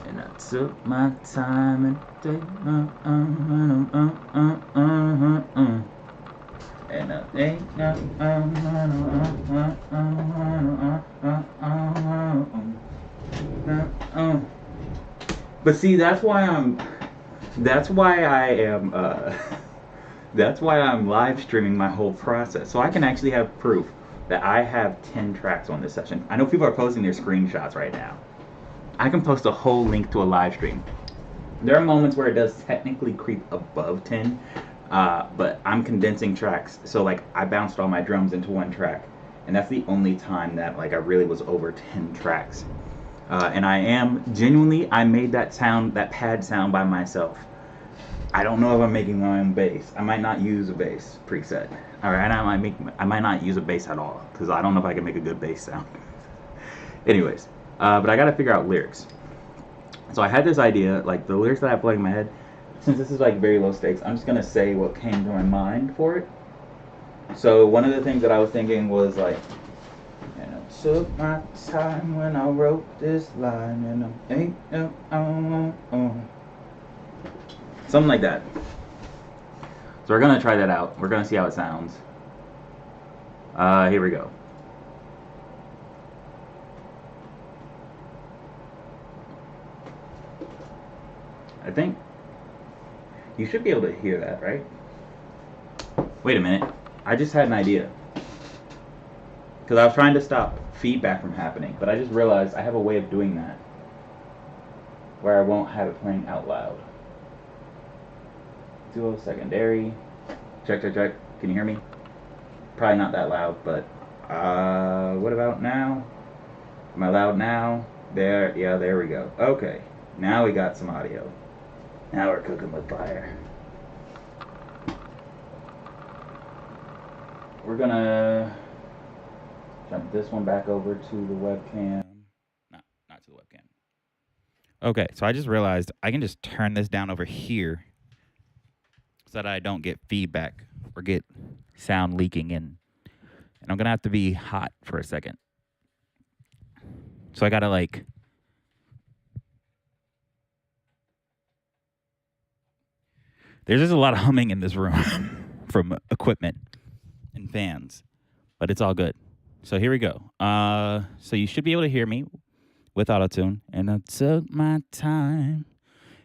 And I took my time and take my But see, that's why I am that's why I'm live streaming my whole process, so I can actually have proof that I have 10 tracks on this session. I know people are posting their screenshots right now. I can post a whole link to a live stream. There are moments where it does technically creep above 10, but I'm condensing tracks, so like I bounced all my drums into one track, and that's the only time that like I really was over 10 tracks. And I am genuinely, I made that sound, that pad sound by myself. I don't know if I'm making my own bass. I might not use a bass preset. All right, I might not use a bass at all because I don't know if I can make a good bass sound. Anyways, but I got to figure out lyrics. So I had this idea, like the lyrics that I played in my head. Since this is like very low stakes, I'm just gonna say what came to my mind for it. So one of the things that I was thinking was like, and I took my time when I wrote this line, and something like that. So we're gonna try that out. We're gonna see how it sounds. Here we go. I think you should be able to hear that, right? Wait a minute. I just had an idea. Because I was trying to stop feedback from happening, but I just realized I have a way of doing that where I won't have it playing out loud. Duo secondary. Check, check, check. Can you hear me? Probably not that loud, but what about now? Am I loud now? There, yeah, there we go. Okay, now we got some audio. Now we're cooking with fire. We're gonna jump this one back over to the webcam. No, not to the webcam. Okay, so I just realized I can just turn this down over here so that I don't get feedback or get sound leaking in. And I'm gonna have to be hot for a second. So I gotta like, there's just a lot of humming in this room from equipment and fans, but it's all good. So here we go. So you should be able to hear me with autotune. And I took my time,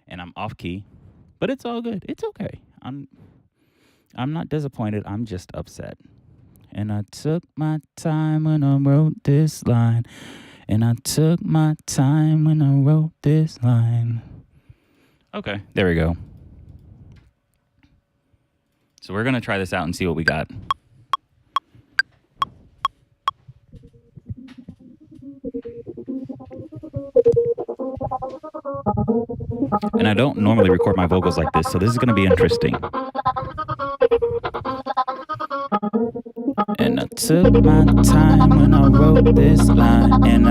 and I'm off key, but it's all good. It's okay. I'm not disappointed. I'm just upset. And I took my time when I wrote this line. And I took my time when I wrote this line. Okay, there we go. So we're going to try this out and see what we got. And I don't normally record my vocals like this, so this is going to be interesting. And I took my time when I wrote this line. And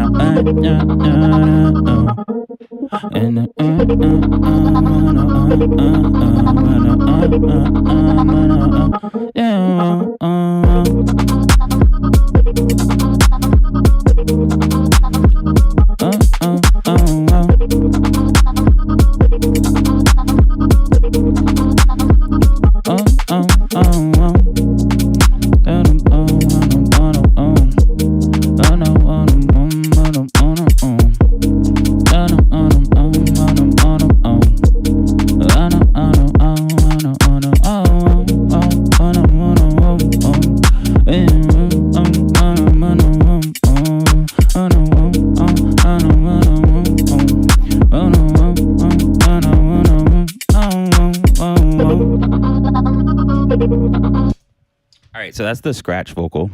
all right, so that's the scratch vocal.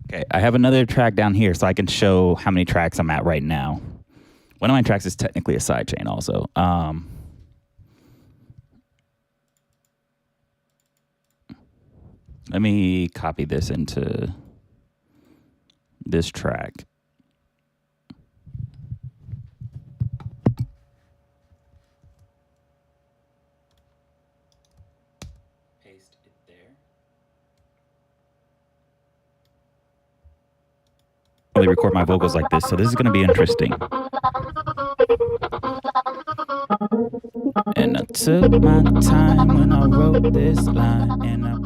Okay, I have another track down here so I can show how many tracks I'm at right now. One of my tracks is technically a sidechain also. Let me copy this into this track. Paste it there. I record my vocals like this, so this is going to be interesting. And I took my time when I wrote this line. And I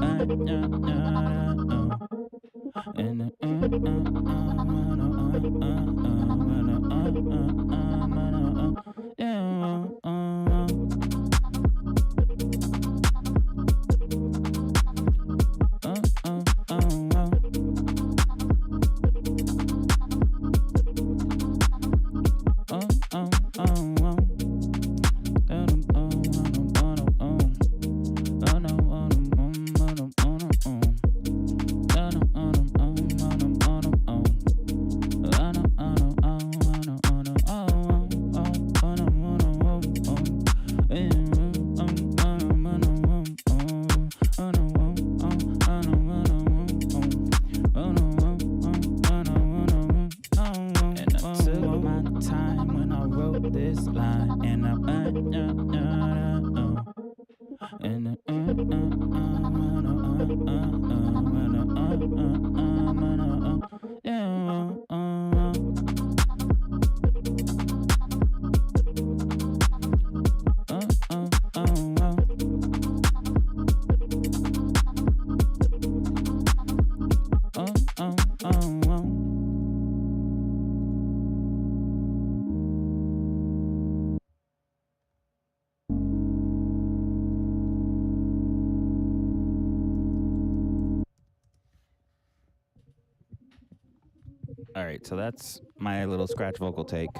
All right, so that's my little scratch vocal take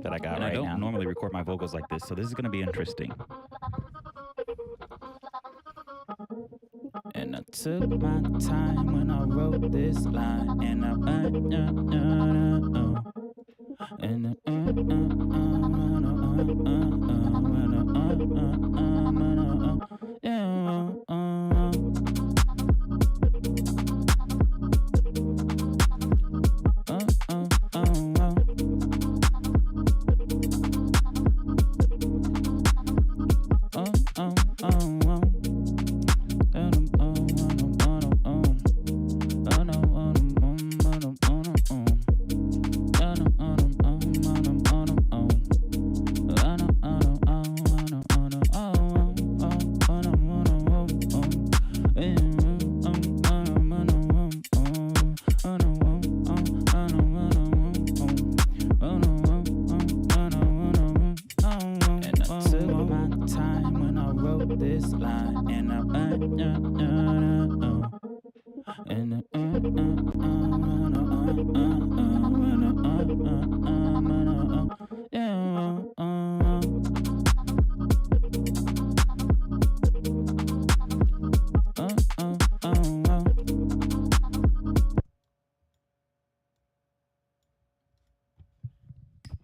that I got right now. I don't normally record my vocals like this, so this is going to be interesting. And I took my time when I wrote this line. And I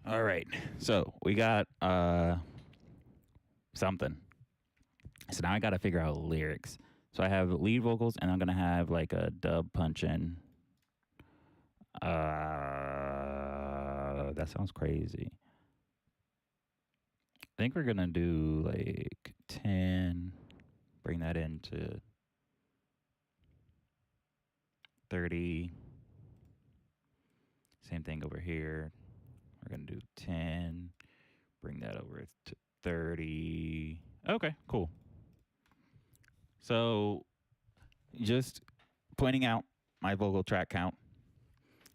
all right, so we got something. So now I got to figure out lyrics. So I have lead vocals, and I'm gonna have like a dub punch in. That sounds crazy. I think we're gonna do like 10. Bring that into 30. Same thing over here. We're gonna do 10. Bring that over to 30. Okay, cool. So just pointing out my vocal track count.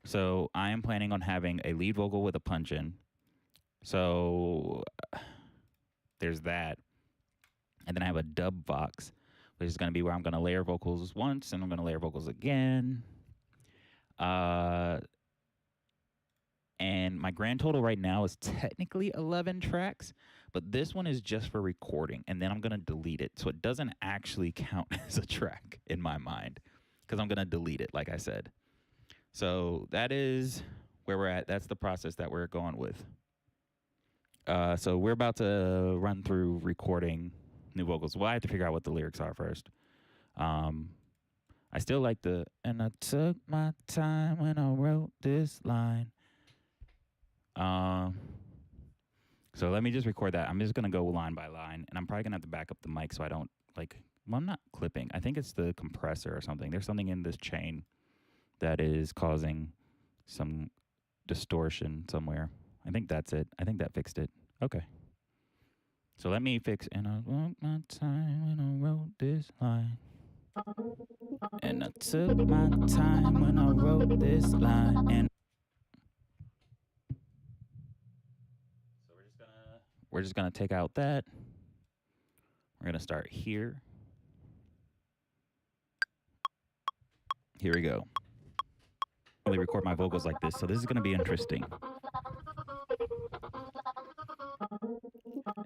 So I am planning on having a lead vocal with a punch in. So there's that. And then I have a dub box, which is going to be where I'm going to layer vocals once and I'm going to layer vocals again. And my grand total right now is technically 11 tracks, but this one is just for recording, and then I'm going to delete it. So it doesn't actually count as a track in my mind because I'm going to delete it, like I said. So that is where we're at. That's the process that we're going with. So we're about to run through recording new vocals. Well, I have to figure out what the lyrics are first. I still like the, and I took my time when I wrote this line. So let me just record that. I'm just going to go line by line, and I'm probably going to have to back up the mic so I don't, like, well, I'm not clipping. I think it's the compressor or something. There's something in this chain that is causing some distortion somewhere. I think that's it. I think that fixed it. Okay. So let me fix. And I took my time when I wrote this line. And I took my time when I wrote this line. And so we're just gonna take out that. We're gonna start here. Here we go. I really record my vocals like this, so this is gonna be interesting.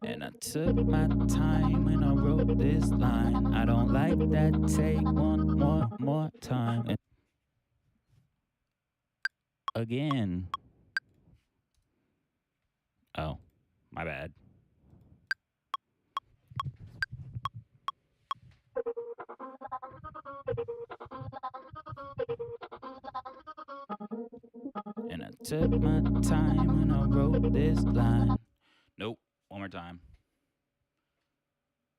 And I took my time when I wrote this line. I don't like that. Take one more time. And again. Oh, my bad. And I took my time when I wrote this line. Nope. One more time.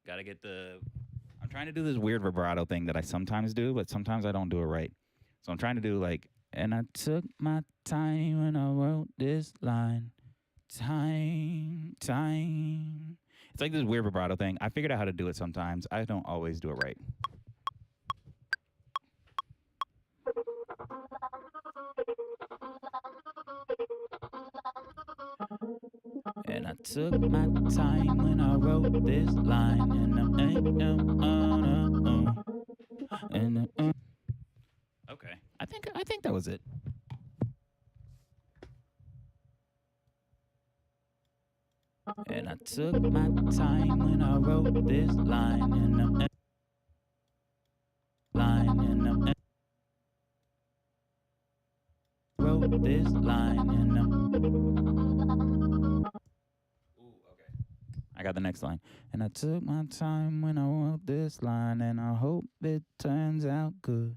Gotta get the. I'm trying to do this weird vibrato thing that I sometimes do, but sometimes I don't do it right. So I'm trying to do like, and I took my time when I wrote this line. Time. It's like this weird vibrato thing. I figured out how to do it sometimes. I don't always do it right. And I took my time when I wrote this line. And okay, I think that was it. And I took my time when I wrote this line. And wrote this line. Ooh, okay. I got the next line. And I took my time when I wrote this line, and I hope it turns out good.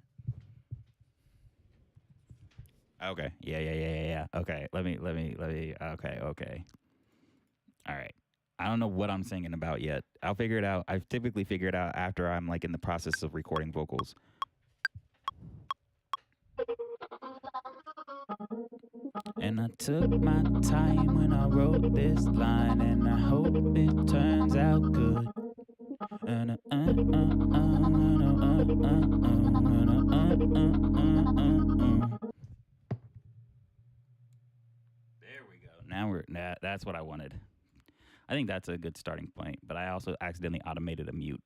Okay. Yeah. Okay. Let me. Okay. All right. I don't know what I'm singing about yet. I'll figure it out. I typically figure it out after I'm like in the process of recording vocals. And I took my time when I wrote this line, and I hope it turns out good. And there we go. Now that's what I wanted. I think that's a good starting point, but I also accidentally automated a mute.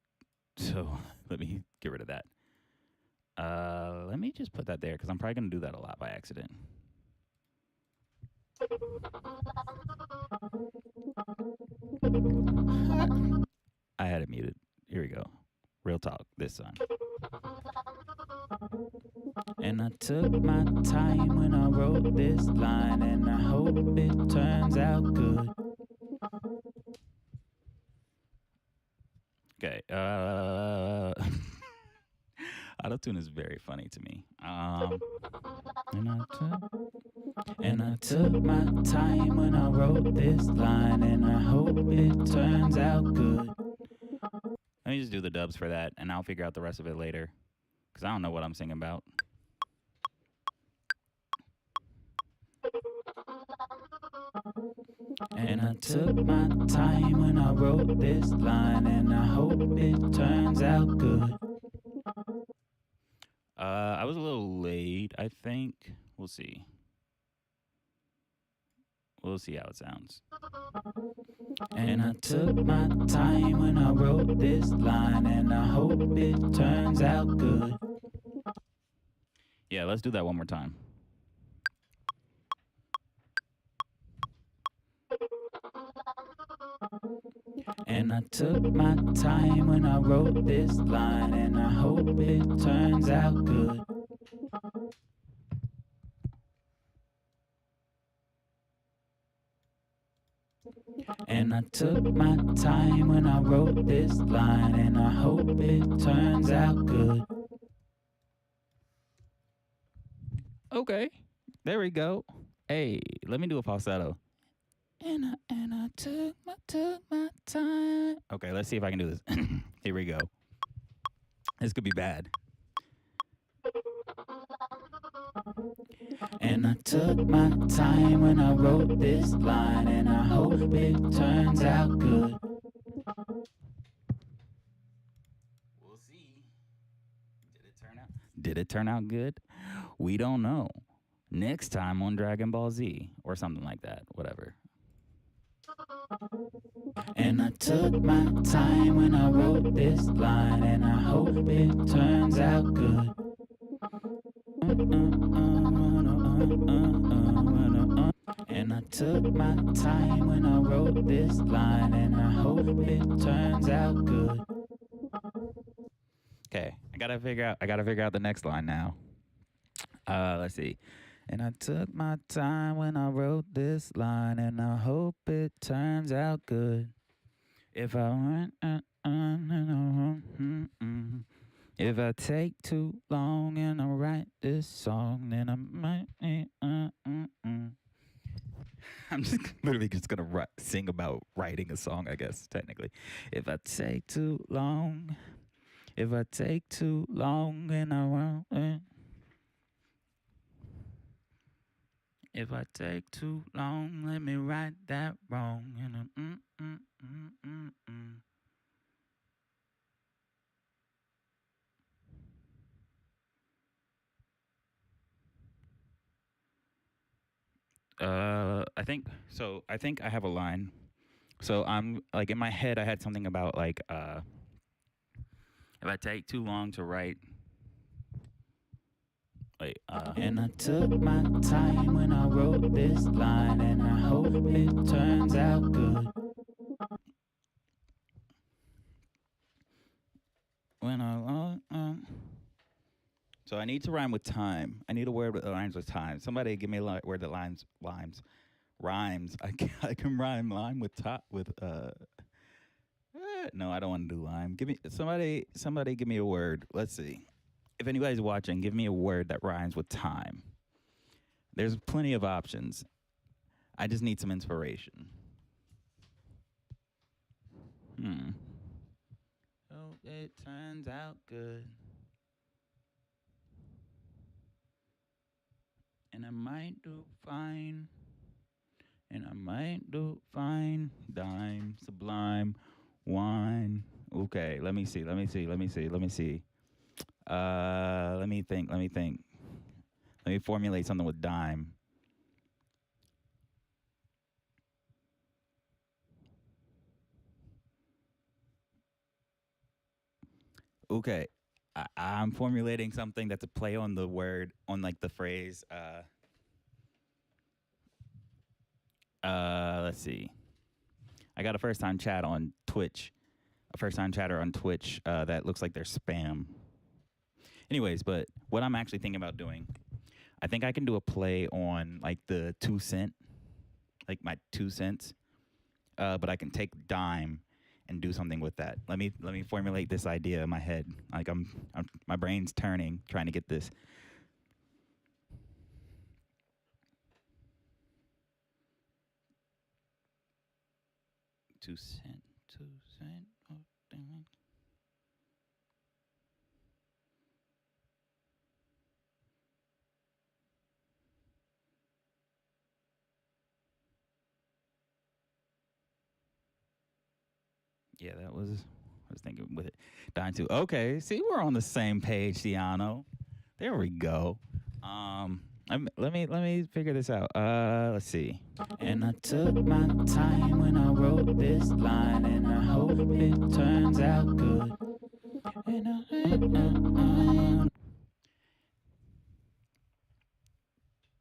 So let me get rid of that. Let me just put that there because I'm probably going to do that a lot by accident. I had it muted. Here we go. Real talk this time. And I took my time when I wrote this line, and I hope it turns out good. Okay. Auto-tune is very funny to me. And I took my time when I wrote this line, and I hope it turns out good. Let me just do the dubs for that, and I'll figure out the rest of it later, because I don't know what I'm singing about. And I took my time when I wrote this line, and I hope it turns out good. I was a little late, I think. We'll see. We'll see how it sounds. And I took my time when I wrote this line, and I hope it turns out good. Yeah, let's do that one more time. And I took my time when I wrote this line, and I hope it turns out good. And I took my time when I wrote this line, and I hope it turns out good. Okay, there we go. Hey, let me do a falsetto. And I took my time. Okay, let's see if I can do this. Here we go. This could be bad. And I took my time when I wrote this line, and I hope it turns out good. Did it turn out good? We don't know. Next time on Dragon Ball Z or something like that, whatever. And I took my time when I wrote this line, and I hope it turns out good. And I took my time when I wrote this line, and I hope it turns out good. Okay, I gotta figure out the next line now. Let's see. And I took my time when I wrote this line, and I hope it turns out good. If I if I take too long and I write this song, then I might. I'm just literally just gonna sing about writing a song, I guess technically. If I take too long, and I won't. If I take too long, let me right that wrong. I think so. I think I have a line. So I'm like in my head, I had something about like if I take too long to write, like and I took my time when I wrote this line, and I hope it turns out good. When so I need to rhyme with time. I need a word that rhymes with time. Somebody give me a word that rhymes. I can rhyme lime with top with no, I don't want to do lime. Give me somebody give me a word. Let's see. If anybody's watching, give me a word that rhymes with time. There's plenty of options. I just need some inspiration. Oh, it turns out good. And I might do fine. And I might do fine. Dime, sublime, wine. Okay, let me see. Let me think. Let me formulate something with dime. Okay. I'm formulating something that's a play on the word, on like the phrase, let's see. I got a first time chat on Twitch. A first time chatter on Twitch that looks like they're spam. Anyways, but what I'm actually thinking about doing, I think I can do a play on like the 2 cent, like my 2 cents. But I can take dime and do something with that. Let me formulate this idea in my head. Like my brain's turning, trying to get this. Two cent. Oh, dang it. Yeah, that was. I was thinking with it. Dime too. Okay, see, we're on the same page, Ciano. There we go. Let me figure this out. Let's see. And I took my time when I wrote this line, and I hope it turns out good. And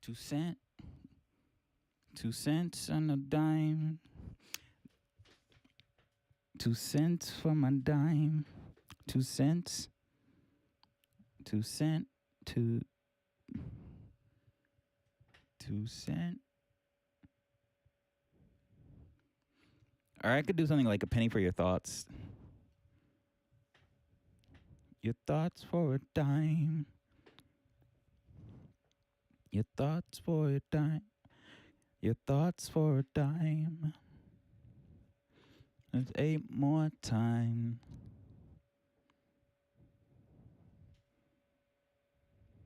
2 cent, 2 cents on a dime. 2 cents for my dime. 2 cents. 2 cent. 2 cent. Or I could do something like a penny for your thoughts. Your thoughts for a dime. Your thoughts for a dime. Your thoughts for a dime. There's 8 more time.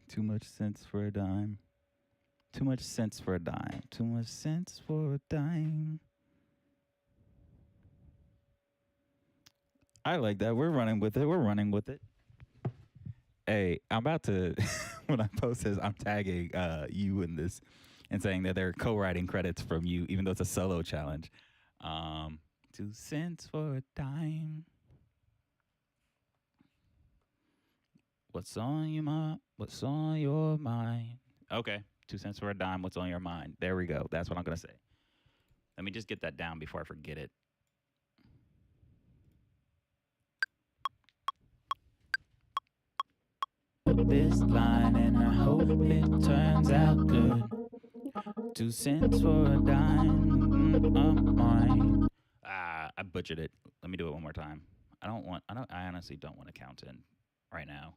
Too much sense for a dime. Too much sense for a dime. Too much sense for a dime. I like that. We're running with it. Hey, I'm about to when I post this, I'm tagging you in this and saying that there are co-writing credits from you, even though it's a solo challenge. 2 cents for a dime. What's on your mind? What's on your mind? Okay, 2 cents for a dime. What's on your mind? There we go. That's what I'm gonna say. Let me just get that down before I forget it. This line, and I hope it turns out good. 2 cents for a dime of mine. I butchered it. Let me do it one more time. I honestly don't want to count in right now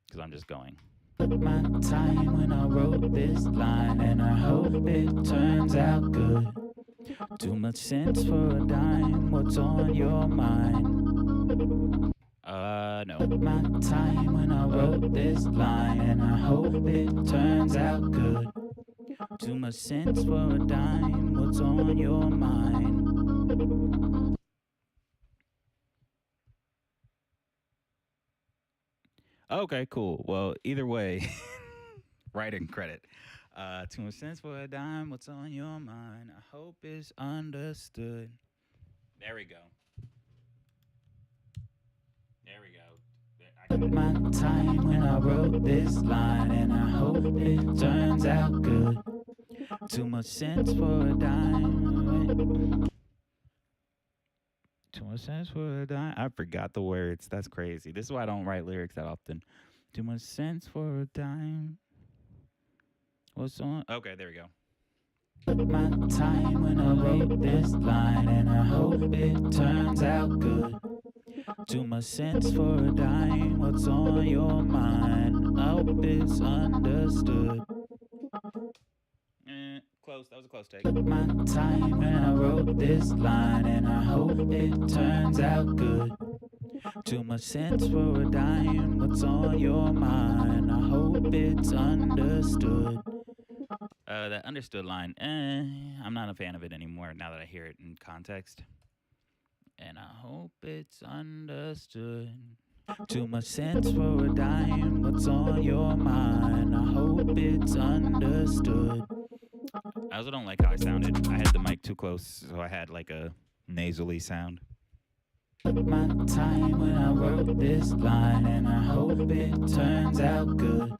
because I'm just going. My time when I wrote this line, and I hope it turns out good. Too much sense for a dime. What's on your mind? No. My time when I wrote this line, and I hope it turns out good. Too much sense for a dime. What's on your mind? Okay, cool. Well, either way, writing credit. Too much sense for a dime. What's on your mind? I hope it's understood. There we go. There we go. My time when I wrote this line, and I hope it turns out good. Too much sense for a dime. Too much sense for a dime. I forgot the words. That's crazy. This is why I don't write lyrics that often. Too much sense for a dime. What's on? Okay, there we go. My time when I wrote this line, and I hope it turns out good. Too much sense for a dime. What's on your mind? I hope it's understood. Close. That was a close take. My time when I wrote this line, and I hope it turns out good. Too much sense for a dime. What's on your mind? I hope it's understood. That understood line, I'm not a fan of it anymore now that I hear it in context. And I hope it's understood. Too much sense for a dime. What's on your mind? I hope it's understood. I also don't like how I sounded. I had the mic too close, so I had like a nasally sound. My time when I wrote this line, and I hope it turns out good.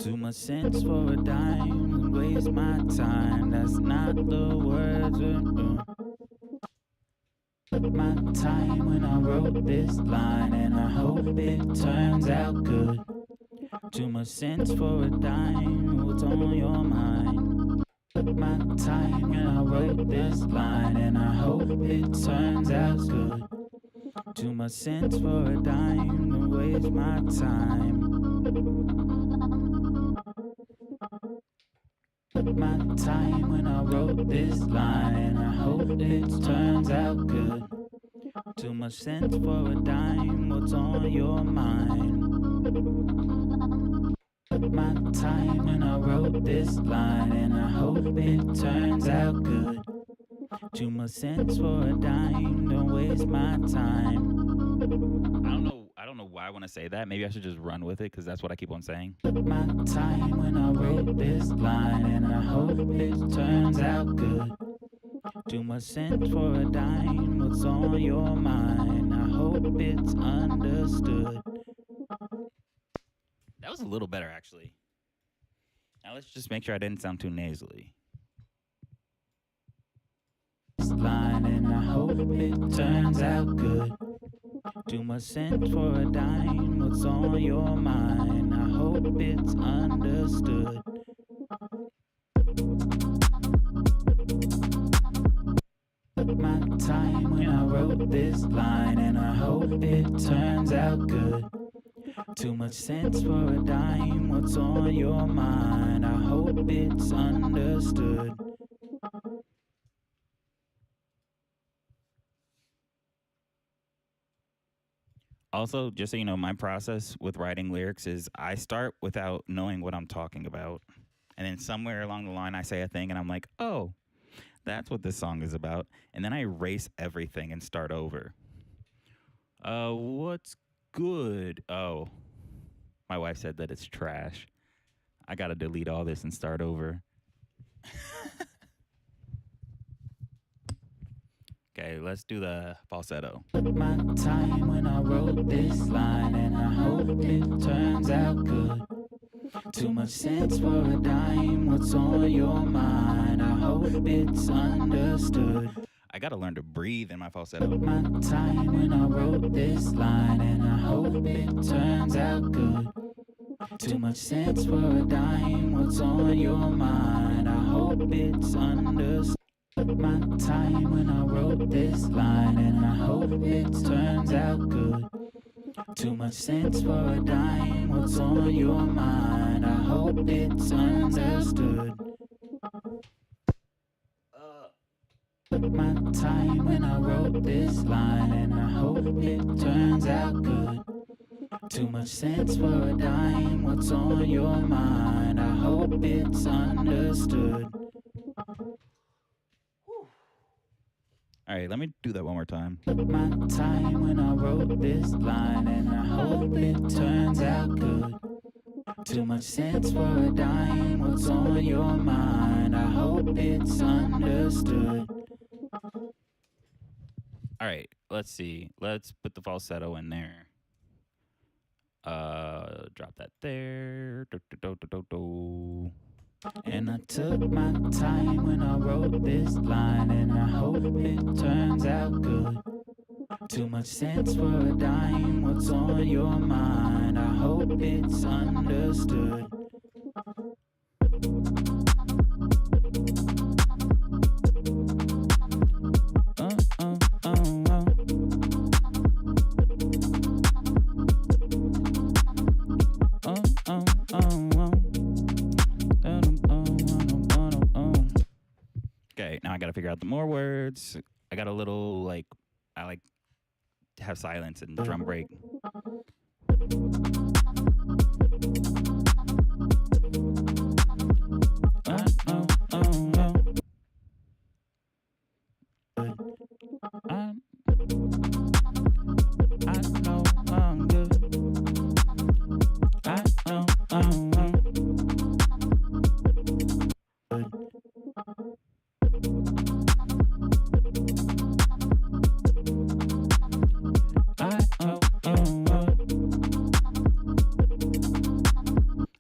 Too much sense for a dime. Waste my time. That's not the words. My time when I wrote this line, and I hope it turns out good. Too much sense for a dime. What's on your mind? My time when I wrote this line, and I hope it turns out good. Too much sense for a dime. Don't waste my time. My time when I wrote this line, and I hope it turns out good. Too much sense for a dime. What's on your mind? My time when I wrote this line, and I hope it turns out good. Too much sense for a dime. Don't waste my time. I don't know why I want to say that. Maybe I should just run with it because that's what I keep on saying. My time when I wrote this line, and I hope it turns out good. Too much sense for a dime. What's on your mind? I hope it's understood. That was a little better, actually. Now let's just make sure I didn't sound too nasally. Line, and I hope it turns out good. Too much sense for a dime. What's on your mind? I hope it's understood. My time when I wrote this line, and I hope it turns out good. Too much sense for a dime. What's on your mind? I hope it's understood. Also, just so you know, my process with writing lyrics is I start without knowing what I'm talking about. And then somewhere along the line, I say a thing and I'm like, oh, that's what this song is about. And then I erase everything and start over. What's good? Oh, My wife said that it's trash. I gotta delete all this and start over. Okay, let's do the falsetto. My time when I wrote this line, and I hope it turns out good. Too much sense for a dime. What's on your mind? I hope it's understood. I gotta learn to breathe in my falsetto. My time when I wrote this line, and I hope it turns out good. Too much sense for a dime. What's on your mind? I hope it's understood. My time when I wrote this line, and I hope it turns out good. Too much sense for a dime. What's on your mind? I hope it's understood. My time when I wrote this line, and I hope it turns out good. Too much sense for a dime. What's on your mind? I hope it's understood. All right, let me do that one more time. My time when I wrote this line, and I hope it turns out good. Too much sense for a dime. What's on your mind? I hope it's understood. All right, let's see. Let's put the falsetto in there. Drop that there. And I took my time when I wrote this line, and I hope it turns out good. Too much sense for a dime. What's on your mind? I hope it's understood. Okay, now I gotta figure out the more words. I got a little like I like to have silence and drum break. I know I'm good. I know I'm good.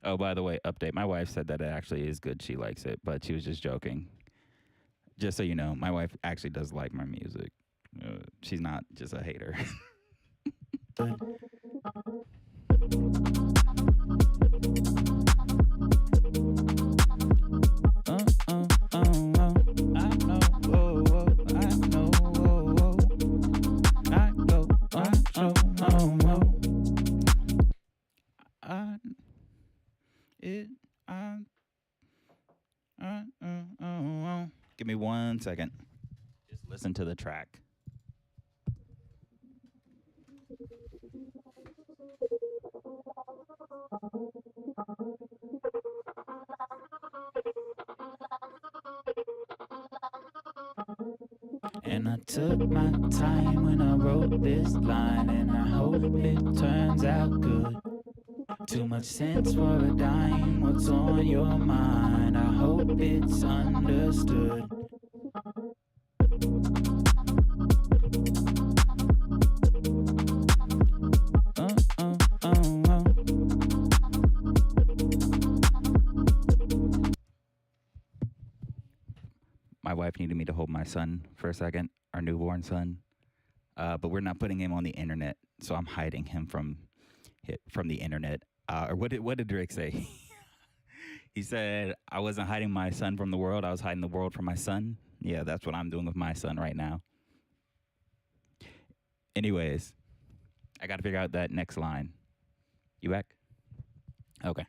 Oh, by the way, update. My wife said that it actually is good. She likes it, but she was just joking. Just so you know, my wife actually does like my music. She's not just a hater. Give me 1 second. Just listen to the track. And I took my time when I wrote this line, and I hope it turns out good. Too much sense for a dime. What's on your mind? I hope it's understood. My wife needed me to hold my son for a second, our newborn son, but we're not putting him on the internet, so I'm hiding him from the internet. Or what did Drake say? He said I wasn't hiding my son from the world. I was hiding the world from my son. Yeah, that's what I'm doing with my son right now. Anyways, I got to figure out that next line. You back? Okay.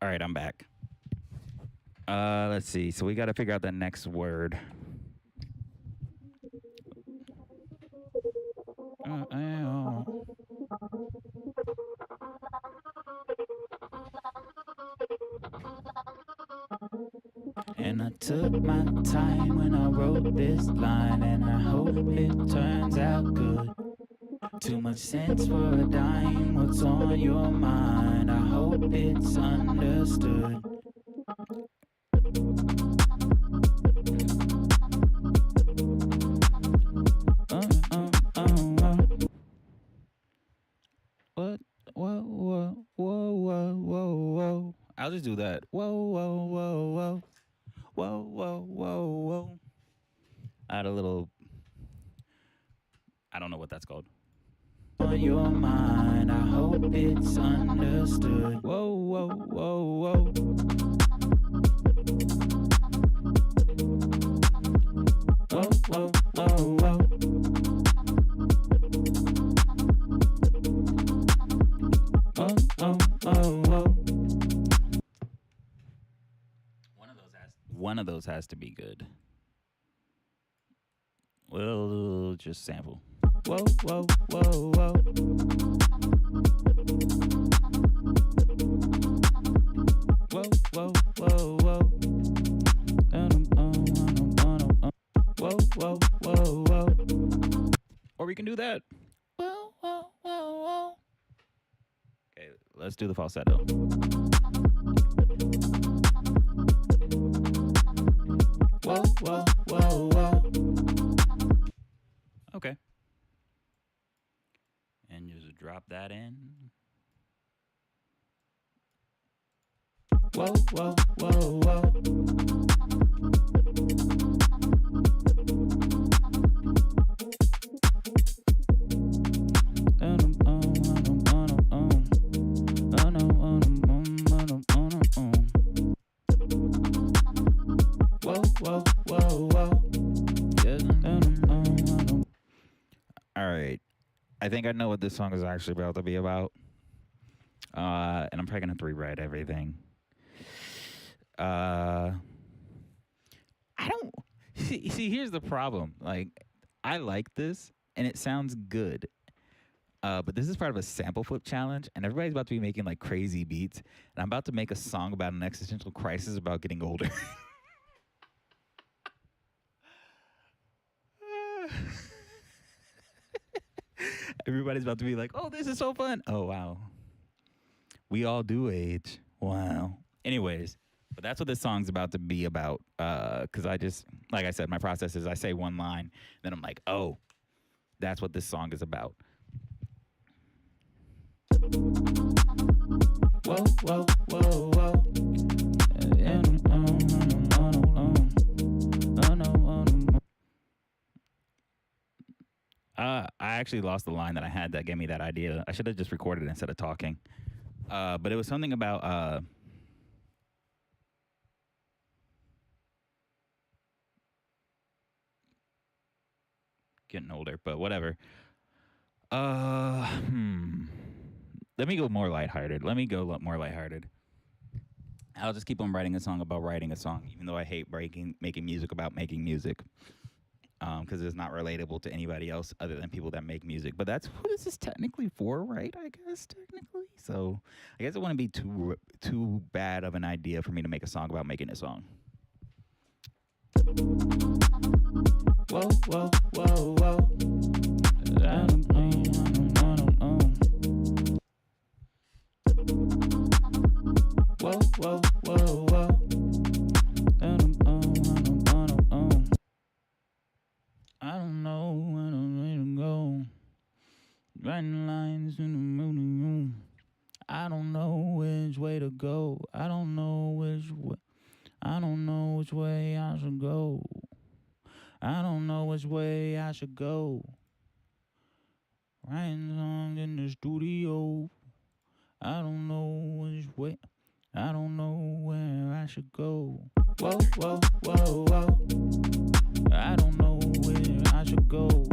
All right, I'm back. Let's see. So we got to figure out the next word. And I took my time when I wrote this line, and I hope it turns out good. Too much sense for a dime. What's on your mind? I hope it's understood. What? Whoa, whoa, whoa, whoa, whoa, whoa. I'll just do that. Whoa, whoa, whoa, whoa. Whoa, whoa, whoa, whoa. I had a little, I don't know what that's called. On your mind, I hope it's understood. Whoa, whoa, whoa, whoa. Whoa, whoa, whoa, whoa. Whoa, whoa, whoa, whoa. One of those has to be good. We'll just sample. Whoa, whoa, whoa, whoa. Whoa, whoa, whoa, whoa. Whoa, whoa, whoa, whoa. Or we can do that. Whoa, whoa, whoa, whoa. Okay, let's do the falsetto. Whoa, whoa, whoa, whoa. Okay. And just drop that in. Whoa, whoa, whoa, whoa. Whoa, whoa, whoa, whoa. All right. I think I know what this song is actually about to be about. And I'm probably going to have to rewrite everything. I don't... See, here's the problem. Like, I like this, and it sounds good. But this is part of a sample flip challenge, and everybody's about to be making, like, crazy beats. And I'm about to make a song about an existential crisis about getting older. Everybody's about to be like, oh, this is so fun. Oh, wow. We all do age. Wow. Anyways, but that's what this song's about to be about. Because I just, like I said, my process is I say one line, then I'm like, oh, that's what this song is about. Whoa, whoa, whoa, whoa. I actually lost the line that I had that gave me that idea. I should have just recorded it instead of talking. But it was something about getting older, but whatever. Let me go more lighthearted. I'll just keep on writing a song about writing a song, even though I hate making music about making music. Because it's not relatable to anybody else other than people that make music. But that's what this is technically for, right? I guess technically. So I guess it wouldn't be too bad of an idea for me to make a song about making a song. Whoa, whoa, whoa, whoa. Whoa, whoa, whoa, whoa. I don't know where to go. Writing lines in the moon. I don't know which way to go. I don't know which way I should go. I don't know which way I should go. Writing songs in the studio. I don't know which way. I don't know where I should go. Whoa, whoa, whoa, whoa. I don't know where I should go.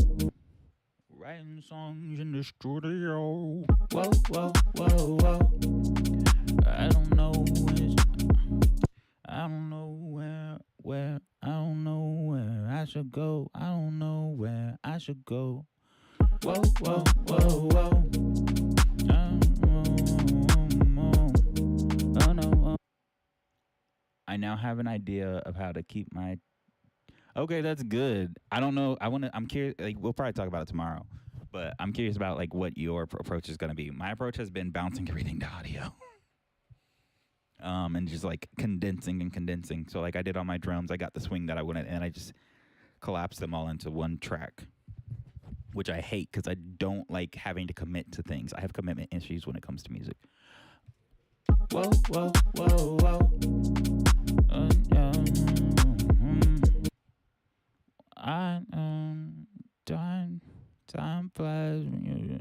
Writing songs in the studio. Whoa, whoa, whoa, whoa. I don't know which don't know where, I don't know where I should go. I don't know where I should go. Whoa, whoa, whoa, whoa. Oh, no. I now have an idea of how to keep my. Okay, that's good. I don't know. I'm curious. Like, we'll probably talk about it tomorrow, but I'm curious about like what your approach is going to be. My approach has been bouncing everything to audio. And just like condensing and condensing. So like I did on my drums, I got the swing that I wanted, and I just collapsed them all into one track, which I hate because I don't like having to commit to things. I have commitment issues when it comes to music. Whoa, whoa, whoa, whoa. Time flies when you.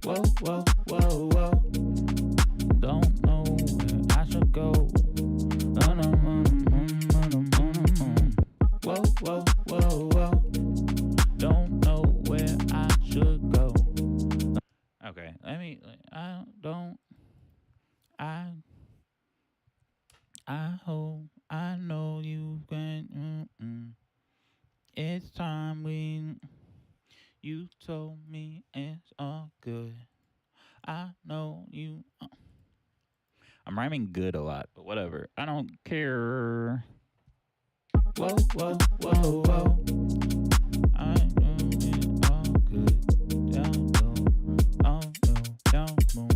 Whoa, whoa, whoa, whoa. Don't know where I should go. Whoa, whoa, whoa, whoa. Don't know where I should go. Okay, I hope I know you can. It's time you told me it's all good. I know you. I'm rhyming good a lot, but whatever. I don't care. Whoa, whoa, whoa, whoa. I know it's all good. Down low, all low, down low.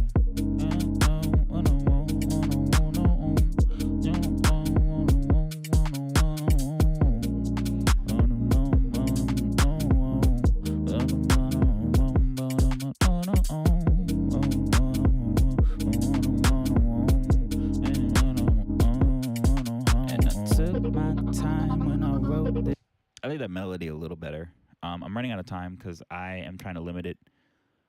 I like that melody a little better. I'm running out of time because I am trying to limit it.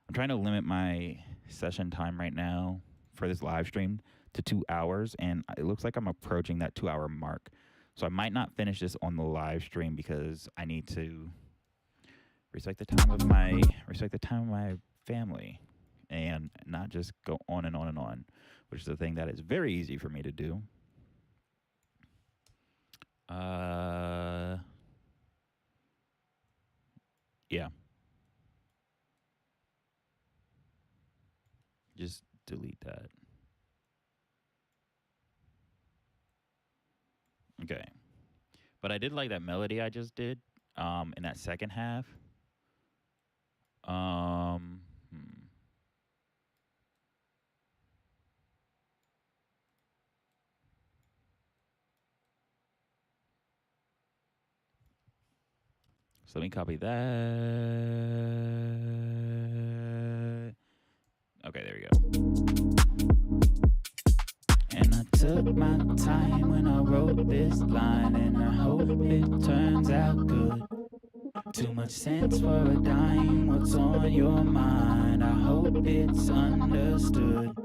I'm trying to limit my session time right now for this live stream to 2 hours, and it looks like I'm approaching that 2 hour mark. So I might not finish this on the live stream because I need to respect the time of my family, and not just go on and on and on, which is a thing that is very easy for me to do. Yeah. Just delete that. Okay. But I did like that melody I just did in that second half. So let me copy that. Okay, there we go. And I took my time when I wrote this line, and I hope it turns out good. Too much sense for a dime, what's on your mind? I hope it's understood.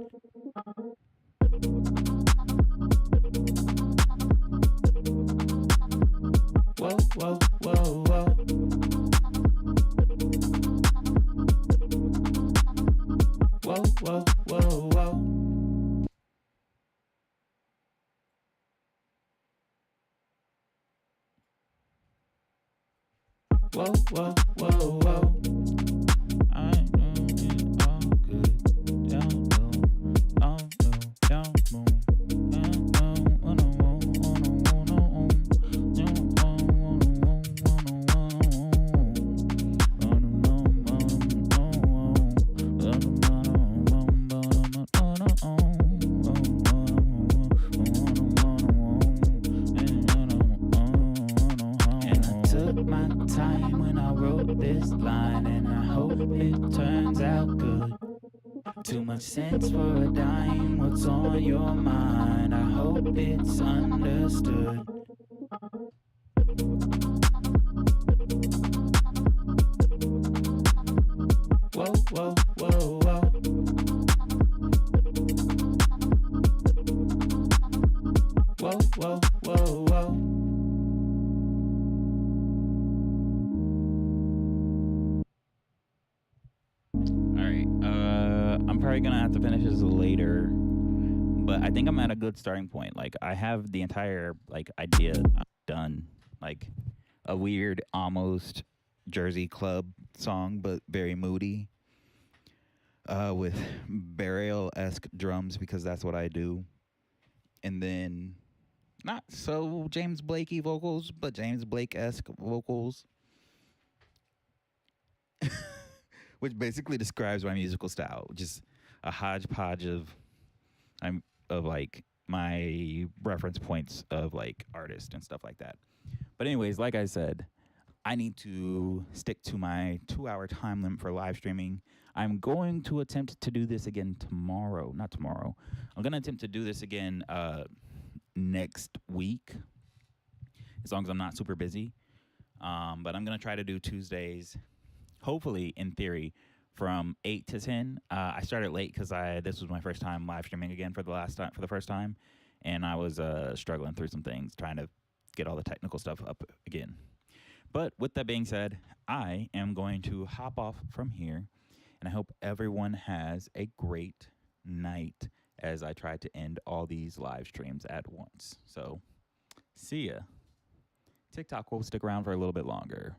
Whoa, whoa, whoa, whoa. Whoa, whoa, whoa, whoa. Whoa, whoa, whoa, whoa. I know it's all good. Down low, all low, down low. Too much sense for a dime, what's on your mind? I hope it's understood. Whoa, whoa, whoa, whoa. Whoa, whoa, whoa, whoa. All right, I'm probably gonna have to finish this later, but but I think I'm at a good starting point. Like I have the entire like idea done, like a weird almost Jersey club song, but very moody, with burial esque drums because that's what I do, and then not so James Blakey vocals, but James Blake esque vocals, which basically describes my musical style, just a hodgepodge of like my reference points of like artists and stuff like that. But anyways, like I said, I need to stick to my 2 hour time limit for live streaming. I'm going to attempt to do this again tomorrow. Not tomorrow. I'm going to attempt to do this again next week, as long as I'm not super busy. But I'm going to try to do Tuesdays, hopefully, in theory, from 8 to 10. I started late because this was my first time live streaming again for the first time. And I was struggling through some things, trying to get all the technical stuff up again. But with that being said, I am going to hop off from here, and I hope everyone has a great night as I try to end all these live streams at once. So, see ya. TikTok will stick around for a little bit longer.